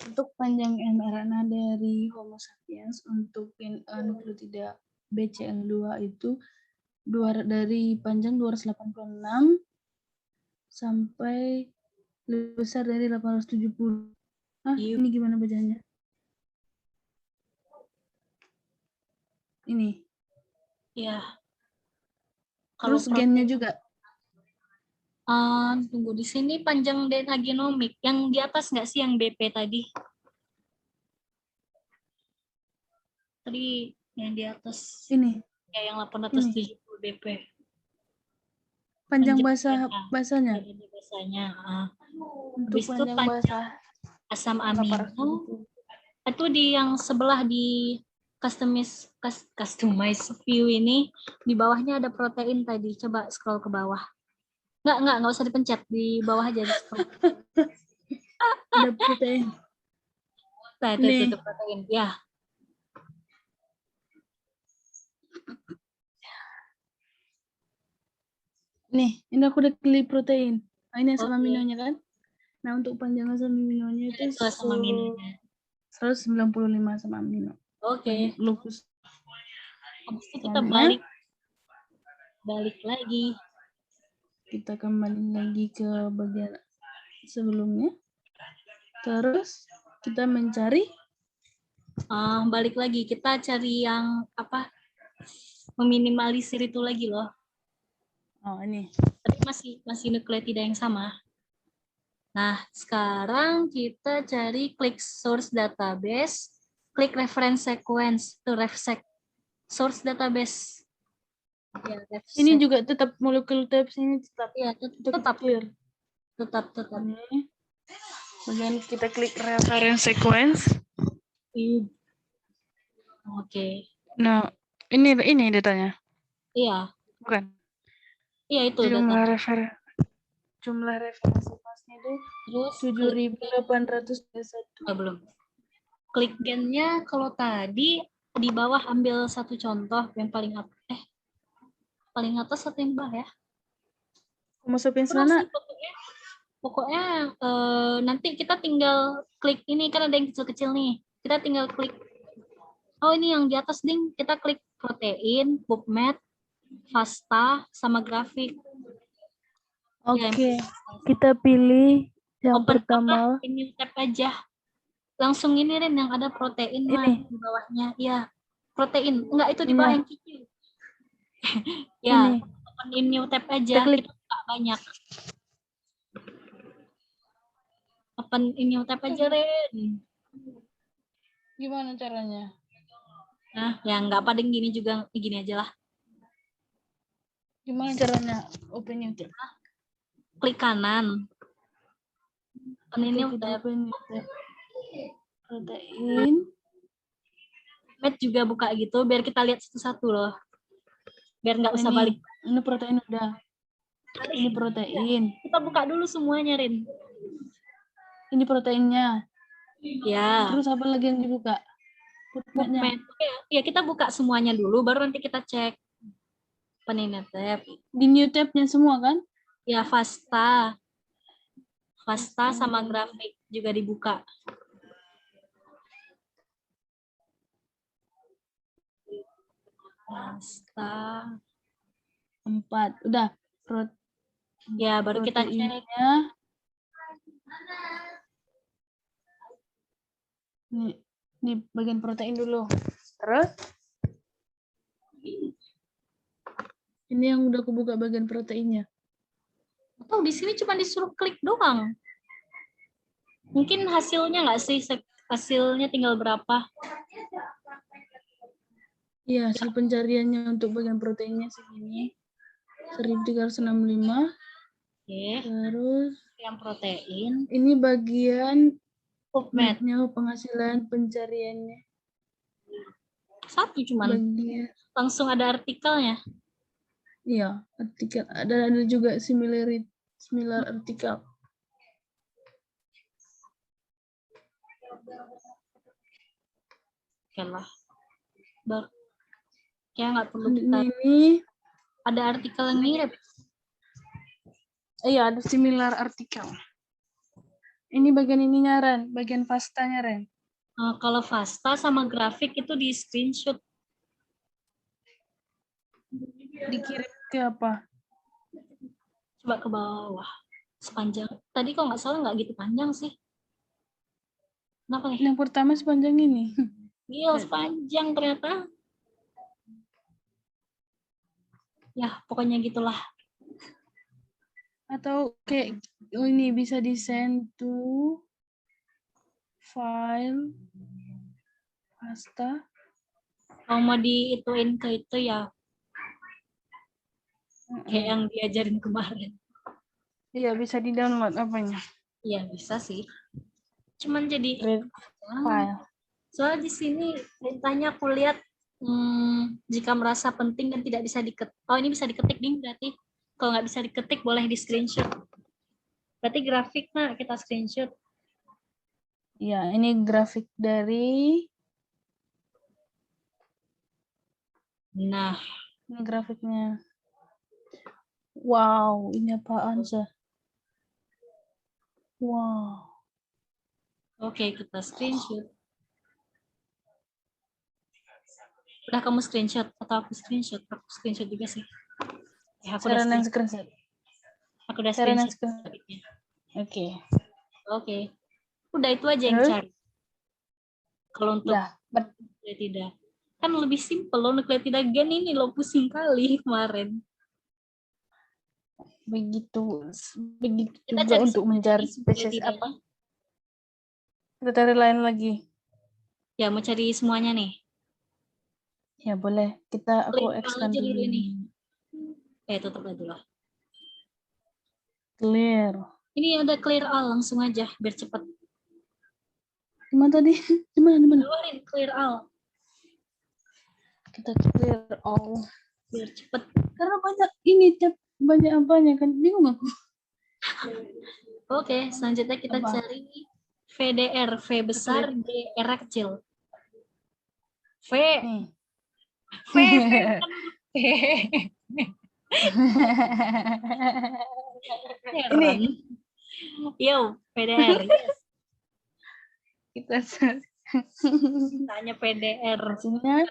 untuk panjang mRNA dari Homo sapiens untuk nukleotida BCL2 itu dari panjang 286 sampai lebih besar dari 870. Ini gimana bacanya? Ini. Ya. Kalau Terus gennya juga. tunggu, di sini panjang DNA genomik. Yang di atas nggak sih yang BP tadi? Tadi yang di atas. Ini. Ya, yang 870 BP. Panjang Panjang bahasanya. Bahasanya. Untuk Habis itu panjang bahasa asam amino. Itu di yang sebelah di customize view ini, di bawahnya ada protein tadi. Coba scroll ke bawah. Nggak usah dipencet, di bawah aja di scroll. Ada protein. Nah, itu protein. Ya. Nih, ini aku udah klik protein. Nah, ini asam Oke. aminonya kan? Nah, untuk panjang asam aminonya itu Itu asam aminonya. 195 asam amino. Oke. Glukus. Habis itu kita balik lagi. Kita kembali lagi ke bagian sebelumnya. Terus kita mencari balik lagi, kita cari yang apa? Meminimalisir itu lagi loh. Oh, ini. Tapi masih nukleotida yang sama. Nah, sekarang kita cari klik source database, klik reference sequence, to RefSeq. Source database. Ya, RefSeq. Ini juga tetap molekul types ini tetap. Ya, tetap. Ini. Kemudian kita klik reference sequence. Oke. Nah, ini datanya. Iya. Bukan. Iya, itu jumlah referensi sequence-nya itu terus 7.821. belum. Klik gennya kalau tadi di bawah ambil satu contoh yang paling atas atau yang bawah ya? Homo sapiens mana? Pokoknya nanti kita tinggal klik ini, kan ada yang kecil-kecil nih. Kita tinggal klik. Oh, ini yang di atas, Ding. Kita klik protein, PubMed, FASTA, sama grafik. Oke. Kita pilih yang Open pertama. Ini tab aja. Langsung ini, Ren, yang ada protein Ini. di bawahnya. Ya, protein. Enggak, itu di bawah yang kecil. Ya, Ini. open in new tab aja. Kita buka banyak. Open in new tab aja, Ren. Gimana caranya? Nah, ya nggak apa ding, gini juga, gini aja lah. Gimana caranya open new tab? Klik kanan. Open new tab. Protein. Med juga buka gitu, biar kita lihat satu-satu loh. Biar nggak usah balik. Ini protein udah. Ini protein. Kita buka dulu semuanya, Rin. Ini proteinnya. Ya. Terus apa lagi yang dibuka? PubMed. Ya, kita buka semuanya dulu, baru nanti kita cek. Penina tab. Di new tab-nya semua kan? Ya, FASTA. FASTA sama grafik juga dibuka. FASTA. 4. Udah. Ya, baru kita cek. Ini bagian protein dulu. Terus? Ini yang udah aku buka bagian proteinnya. Oh, di sini cuma disuruh klik doang. Mungkin hasilnya nggak sih? Hasilnya tinggal berapa? Iya, hasil pencariannya untuk bagian proteinnya segini. 1365. Oke. Terus yang protein. Ini bagian PubMed-nya, penghasilan pencariannya. Satu cuman. Bagian. Langsung ada artikelnya. Iya, artikel. Ada juga similar artikel. Oke lah. Kayak nggak perlu kita. Ini ada artikel yang mirip. Iya, ada similar artikel. Ini bagian ininya, Ren. Bagian FASTA-nya, Ren. Kalau FASTA sama grafik itu di screenshot. Dikirim ke apa? Coba ke bawah. Sepanjang. Tadi kok nggak salah nggak gitu panjang sih. Kenapa nih? Yang pertama sepanjang ini. Iya, sepanjang ternyata. Ya, pokoknya gitulah. Atau kayak ini bisa di send to file pasta. Kalau mau diituin ke itu ya, kayak yang diajarin kemarin. Iya, bisa di-download apanya. Iya, bisa sih. Cuman jadi File. soalnya di sini perintahnya aku lihat jika merasa penting dan tidak bisa diketik. Oh, ini bisa diketik nih berarti. Kalau nggak bisa diketik boleh di screenshot. Berarti grafik kita screenshot. Iya, ini grafik dari Nah, ini grafiknya. Wow, ini apaan sih? Wow. oke, kita screenshot. Udah kamu screenshot atau aku screenshot? Aku screenshot juga sih. Ya, aku udah Saranan screenshot. screenshot. Aku udah Saranan screenshot. screenshot. Oke. Oke. Udah itu aja yang Terus? cari. Kalau untuk nukleotida. Kan lebih simpel loh nukleotida gen ini lo pusing kali kemarin. Begitu Kita juga cari untuk mencari spesies nukleotidanya. apa? Kita cari lain lagi. Ya, mau cari semuanya nih. Ya boleh. Aku expand aja dulu ini. ini. Tutup aja lah. Clear. Ini ada clear all langsung aja biar cepat. Gimana tadi? Gimana? Keluarin clear all. Kita clear all. Biar cepet. Karena banyak apanya kan, bingung aku. Oke, selanjutnya kita cari VDR, V besar, DR kecil. V. Nih. V. Ini. Yo, VDR. Yes. Kita tanya PDR. Sunda.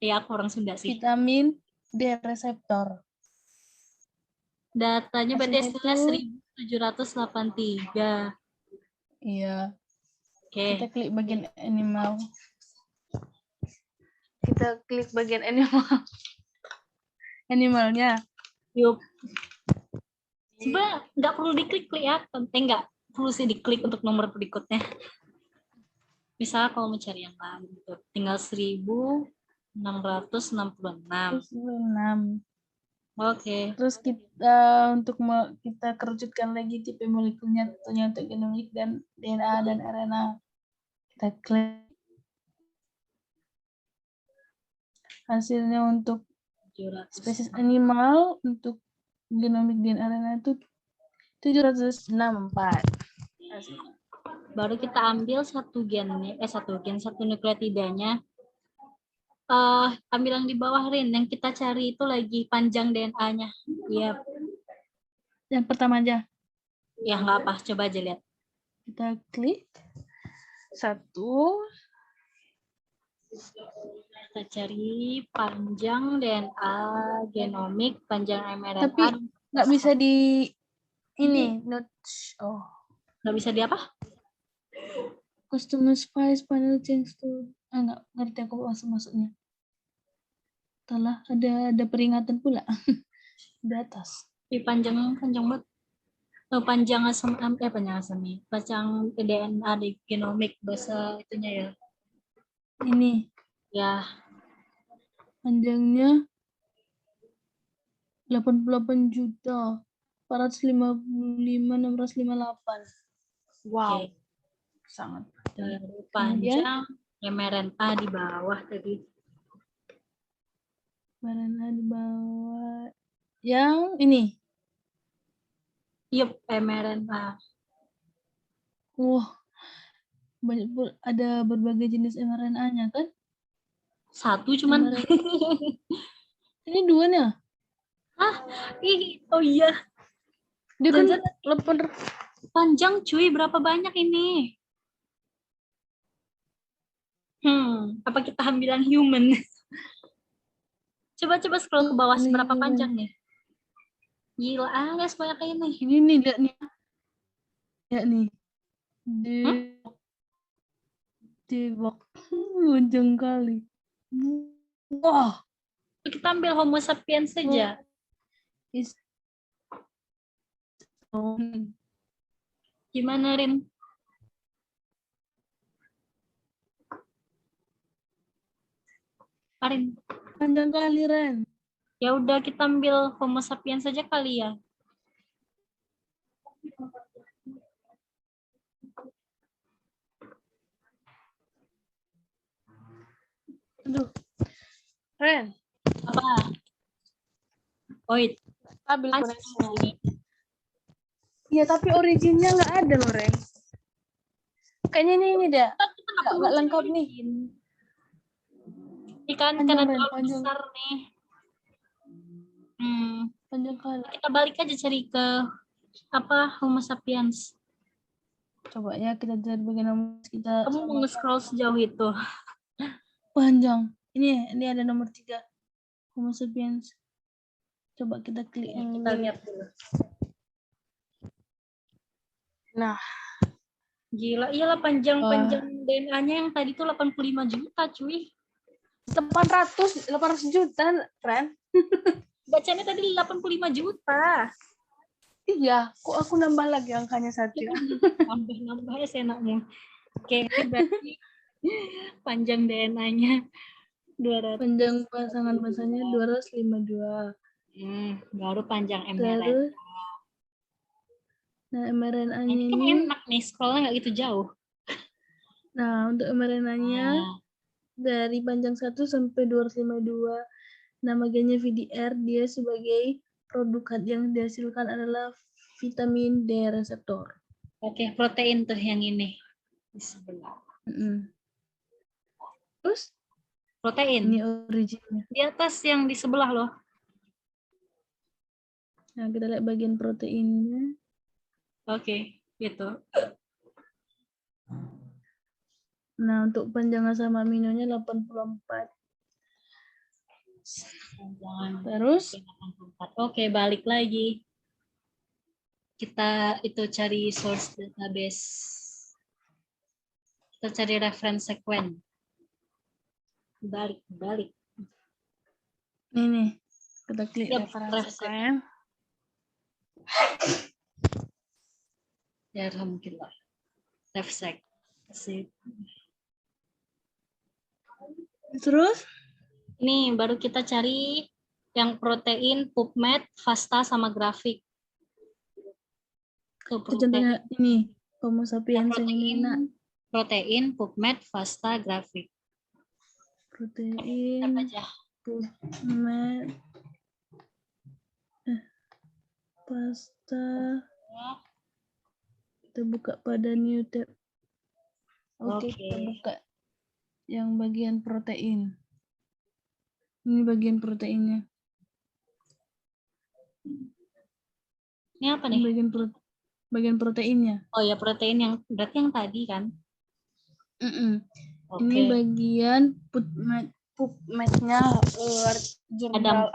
Ya, aku orang Sunda sih. Vitamin D reseptor. Datanya berarti hasilnya 1783. Iya. Oke. Kita klik bagian animal. Kita klik bagian animal. Animalnya. Yup. Sebenarnya nggak perlu diklik ya. Nggak perlu sih diklik untuk nomor berikutnya. Misalnya kalau mencari yang lain gitu. Tinggal 1666. Oke. Terus kita kerucutkan lagi tipe molekulnya tentunya untuk genomik dan DNA dan RNA. Kita klik. Hasilnya untuk spesies animal untuk genomik dan RNA itu 764. Baru kita ambil satu nukleotidanya. Ambil yang di bawah Rin, yang kita cari itu lagi panjang DNA-nya. Iya. Yang pertama aja. Ya nggak apa, coba aja lihat. Kita klik. Satu. Kita cari panjang DNA genomik, panjang mRNA. Tapi nggak bisa di ini. Nggak bisa di apa? Customer spice panel change to. Nggak ngerti aku maksudnya. Telah ada peringatan pula di atas. Panjang banget. Panjang asam panjang DNA di genomik bahasa itunya ya. Ini. Ya. Panjangnya 88.455.658. Wow. Okay. Sangat panjang. mRNA di bawah tadi. mRNA di bawah. Yang ini. Yup, mRNA. Banyak ada berbagai jenis mRNA-nya kan? Satu cuman. Ini dua nih. Oh iya. Dia kan panjang cuy, berapa banyak ini? Apa kita ambil yang human? Coba scroll ke bawah seberapa panjang nih? Gila, guys, banyak ini. Ini lihat nih. Lihat nih. Debak. Panjang kali. Wah. Kita ambil Homo sapiens saja. Gimana, Rin? Arin. Panjang kali, Ren. Ya udah kita ambil Homo sapiens saja kali ya. Aduh. Ren. Apa? Oi. Stabil koneksinya. Iya, tapi originnya nggak ada loh, Ren. Kayaknya ini deh. Nggak lengkap nih. Ikan Panjang, karena Ren, terlalu panjang. besar nih. Panjang kali. Kita balik aja cari ke apa Homo sapiens. Coba ya kita cari bagian kita. Kamu mau nge-scroll sejauh itu? Panjang. Ini ada nomor 3. Homo sapiens. Coba kita klik yang Kita ini. lihat dulu. Nah, Gila, iyalah panjang-panjang DNA-nya yang tadi tuh 85 juta, cuy. 800 juta, Ren. Bacanya tadi 85 juta. Iya, kok aku nambah lagi angkanya 1. Nambah ya senakmu. Oke, berarti panjang DNA-nya 200. Panjang pasangan-pasangannya 252. Baru panjang mRNA. Terus, nah mRNA-nya Ini kan ini, enak nih, scrollnya nggak gitu jauh. nah untuk mRNA-nya dari panjang 1 sampai 252, nama gennya VDR, dia sebagai produk yang dihasilkan adalah vitamin D reseptor. Oke, protein tuh yang ini. Di sebelah. Terus, Protein. ini originnya. Di atas yang di sebelah loh. Nah, kita lihat bagian proteinnya. Oke, gitu. Nah, untuk panjang asam aminonya 84. Terus, Oke, balik lagi. Kita itu cari source database. Kita cari reference sequence. Balik. ini kita klik Yep, reference sequence. Ya, mungkin lah. Refsec. Terus, Ini baru kita cari yang protein, PubMed, FASTA, sama grafik. contohnya ini Homo sapiens yang ini, nak. Protein, PubMed, FASTA, grafik. Protein, Apa aja? PubMed, pasta. Kita buka pada new tab. Oke, kita buka yang bagian protein. Ini bagian proteinnya. Ini apa nih? Bagian proteinnya. Oh ya, protein yang berarti yang tadi kan? Ini bagian PubMed-nya jurnal.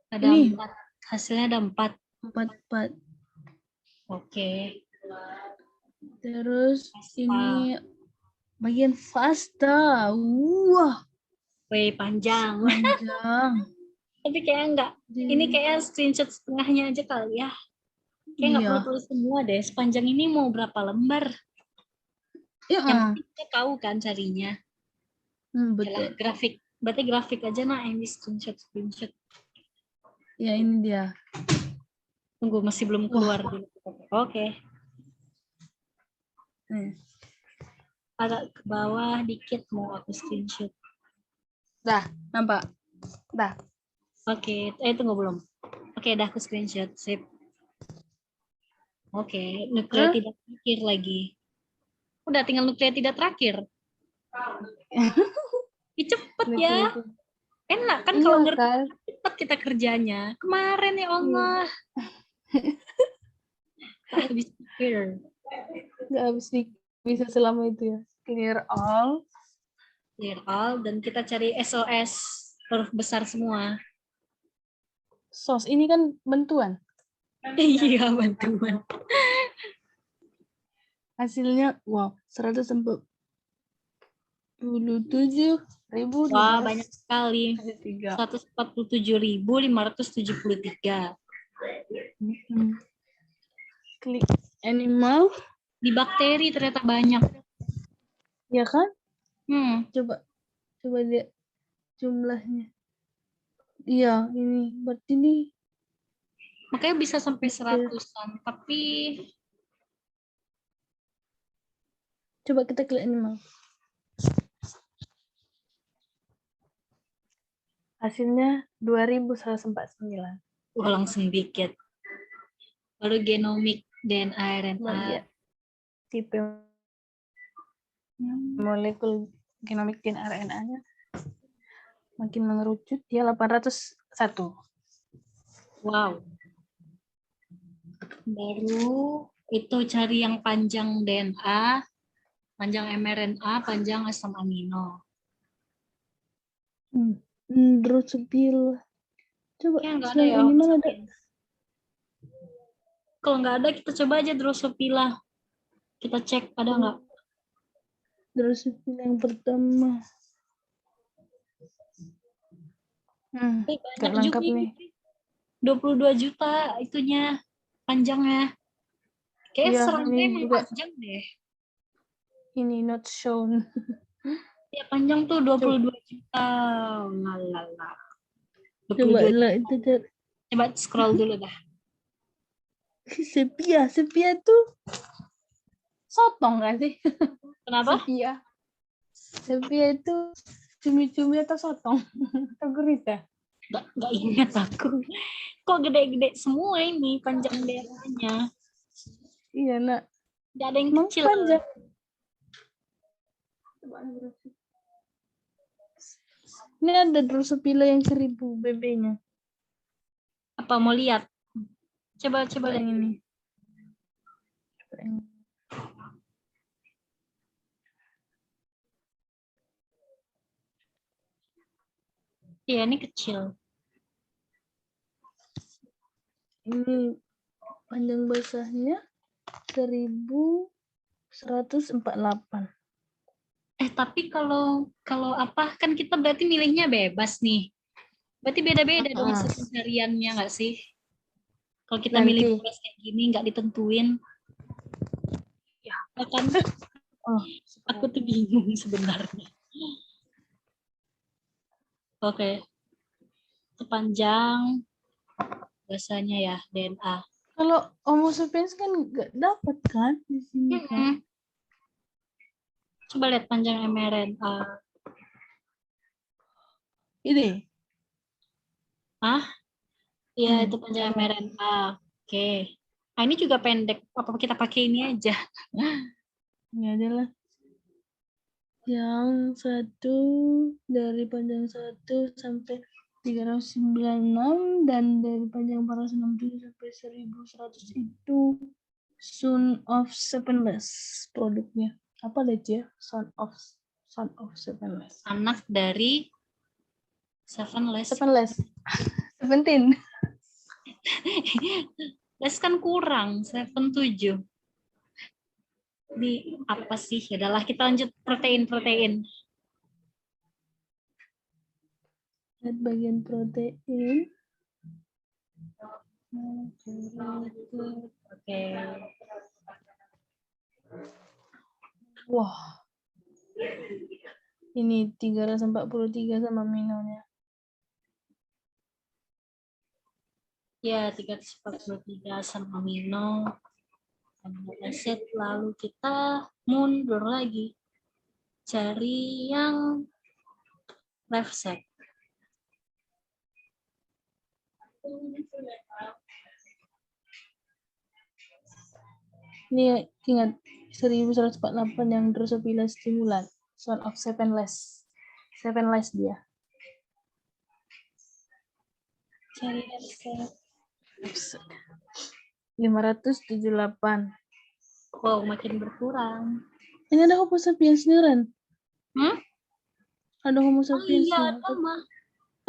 Ada 4. Hasilnya ada 4. 4. Oke. Terus ini bagian FASTA. Wah. Wih, panjang. Tapi kayak enggak. Ini kayak screenshot setengahnya aja kali ya. Kayak nggak perlu tulis semua deh. Sepanjang ini mau berapa lembar? Yang penting kita tahu kan carinya. Betul. Grafik. Berarti grafik aja nak yang di screenshot. Ya, ini dia. Tunggu, masih belum keluar. Oke. Agak ke bawah dikit mau aku screenshot. Dah, nampak? Dah. Oke, tunggu belum. Oke, dah aku screenshot. Sip. Oke, nuklear tidak terakhir lagi. Udah tinggal nuklear tidak terakhir. Cepet ya. Enak kan kalau ngerti cepat kita kerjanya. Kemarin ya Allah. Tak habis pikir. Nggak habis bisa selama itu ya. Clear all. Dan kita cari SOS huruf besar semua. SOS ini kan bantuan. Iya, bantuan. Hasilnya wow, 147 ribu. Wah, banyak sekali. 3. 147.573. Klik animal. Di bakteri ternyata banyak. Ya kan? Hmm. Coba lihat jumlahnya. Iya, ini berarti nih. Makanya bisa sampai 100-an. Tapi coba kita klik animal. Hasilnya 2149. wah, langsung dikit. Lalu genomik DNA RNA. Bagian tipe molekul genomik dan RNA-nya makin mengerucut, dia 801. Wow. Baru itu cari yang panjang DNA, panjang mRNA, panjang asam amino. Drosophila. Coba Ya, nggak ada selain ya. animal ada. Kalau nggak ada, kita coba aja Drosophila. Kita cek ada nggak. Drosophila yang pertama. Banyak lengkap juga nih. 22 juta itunya panjangnya. Kayak Iya, serangga ini emang juga. panjang deh. Ini not shown. Ya panjang tuh 22 juta. Lalala. Coba lah itu. Coba scroll dulu dah. Sepia tuh sotong gak sih? Kenapa? Sepia itu cumi-cumi atau sotong? Atau gurita? Nggak ingat aku. Kok gede-gede semua ini panjang daerahnya. Iya, nak. Nggak ada yang Emang kecil. panjang. Ini ada Drosophila yang 1000 BB-nya. Apa mau lihat? Coba lihat ini. Iya, ini kecil. Ini panjang basahnya 1148. Tapi kalau apa kan kita berarti milihnya bebas nih. Berarti beda-beda dong hasil pencariannya nggak sih? Kalau kita milih bebas kayak gini nggak ditentuin. Ya kan? Aku tuh bingung sebenarnya. Oke. Sepanjang biasanya ya DNA. Kalau Homo sapiens kan nggak dapat kan di sini kan? Coba lihat panjang mRNA. Ini. Iya, itu panjang mRNA. Oke. Nah, ini juga pendek. Apa kita pakai ini aja? Ini adalah yang satu dari panjang 1 sampai 396 dan dari panjang 467 sampai 1100 itu Son of Sevenless produknya. Apa aja? Son of Sevenless. Anak dari Sevenless. 17. Les kan kurang, 7. Ini apa sih? Ya udahlah, kita lanjut protein. Lihat bagian protein. Oke. Wah. Ini 343 sama aminonya. Ya, 343 asam amino. Amino acid. Lalu kita mundur lagi. Cari yang left side. Ini ingat 1148 yang Drosophila stimulan. Son of Sevenless dia. Cari left side. 578. Wow, makin berkurang. Ini ada Homo sapiens beneran? Ada Homo sapiens. Iya, sama.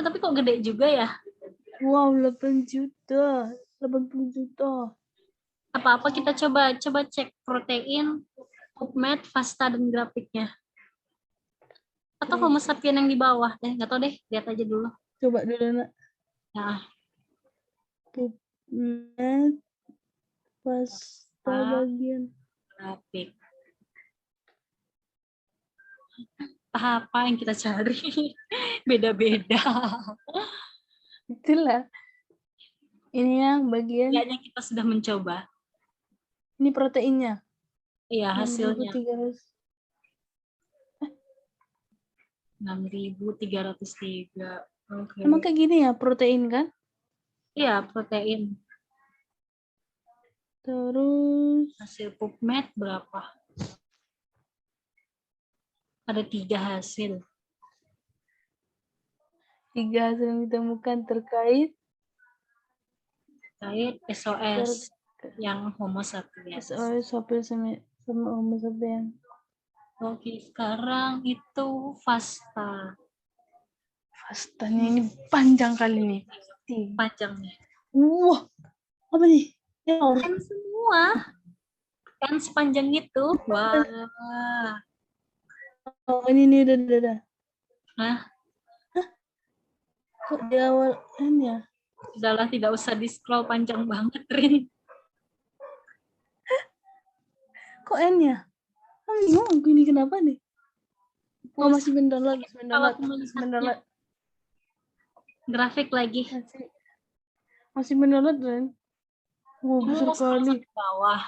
Tapi kok gede juga ya? Wow, 80 juta. Apa-apa kita coba cek protein, PubMed, FASTA dan grafiknya. atau Homo sapien yang di bawah? Nggak tahu deh, lihat aja dulu. Coba dulu nak. Nah, PubMed pasta bagian. grafik. Apa yang kita cari? Beda-beda. Itulah. Ini yang bagian. Kayaknya kita sudah mencoba. Ini proteinnya. Iya, hasilnya. 6.300. 6.303. Oke. Emang kayak gini ya, protein kan? Iya, protein. Terus Hasil PubMed berapa? Ada 3 hasil. 3 hasil yang ditemukan terkait SOS yang Homo sapiens. SOS sama Homo sapiens. Oke, sekarang itu FASTA. Fastanya ini panjang kali nih. Panjangnya. Wah, apa nih? Kan semua. Kan sepanjang itu. Wah. Oh, ini udah. Nah, kok di awal ini ya? sudahlah, tidak usah di-scroll panjang banget, Rin. Kok N-nya? Bingung aku ini kenapa nih? Oh, masih mendownload. Grafik lagi. Masih mendownload, Ren. Wow, besar kali. Bawah.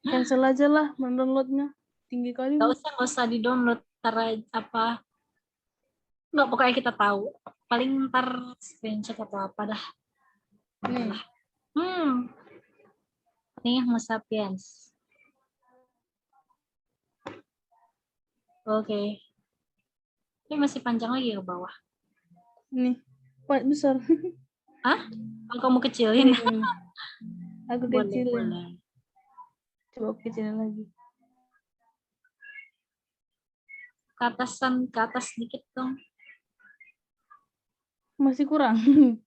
Cancel aja lah mendownloadnya. Tinggi kali. Nggak usah di-download. Ntar apa. Nggak, pokoknya kita tahu. Paling ntar screenshot atau apa dah. Nih. Ini Homo sapiens. Oke. Ini masih panjang lagi ke bawah. Nih. Wah, besar. Hah? Oh, kamu kecilin? Aku kecilin. Coba aku kecilin lagi. Ke atas sedikit dong. Masih kurang.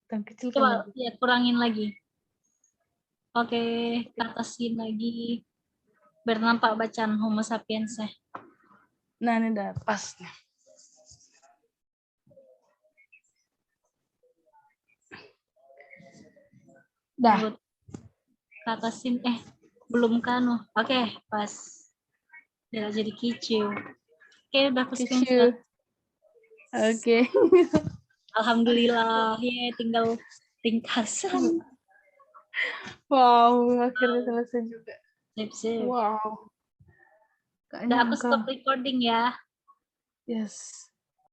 Kecil Coba ya, kurangin lagi. Oke, ke atasin lagi. Biar nampak bacaan Homo sapiens. Nah, ini udah pas. Dah. Ke atasin, belum kan? Oke, pas. Udah jadi kicau. Oke, udah aku screenshot. Oke. Alhamdulillah, ya tinggal ringkasan. Wow, akhirnya selesai juga. Sip. Wow. Udah aku stop recording ya. Yes.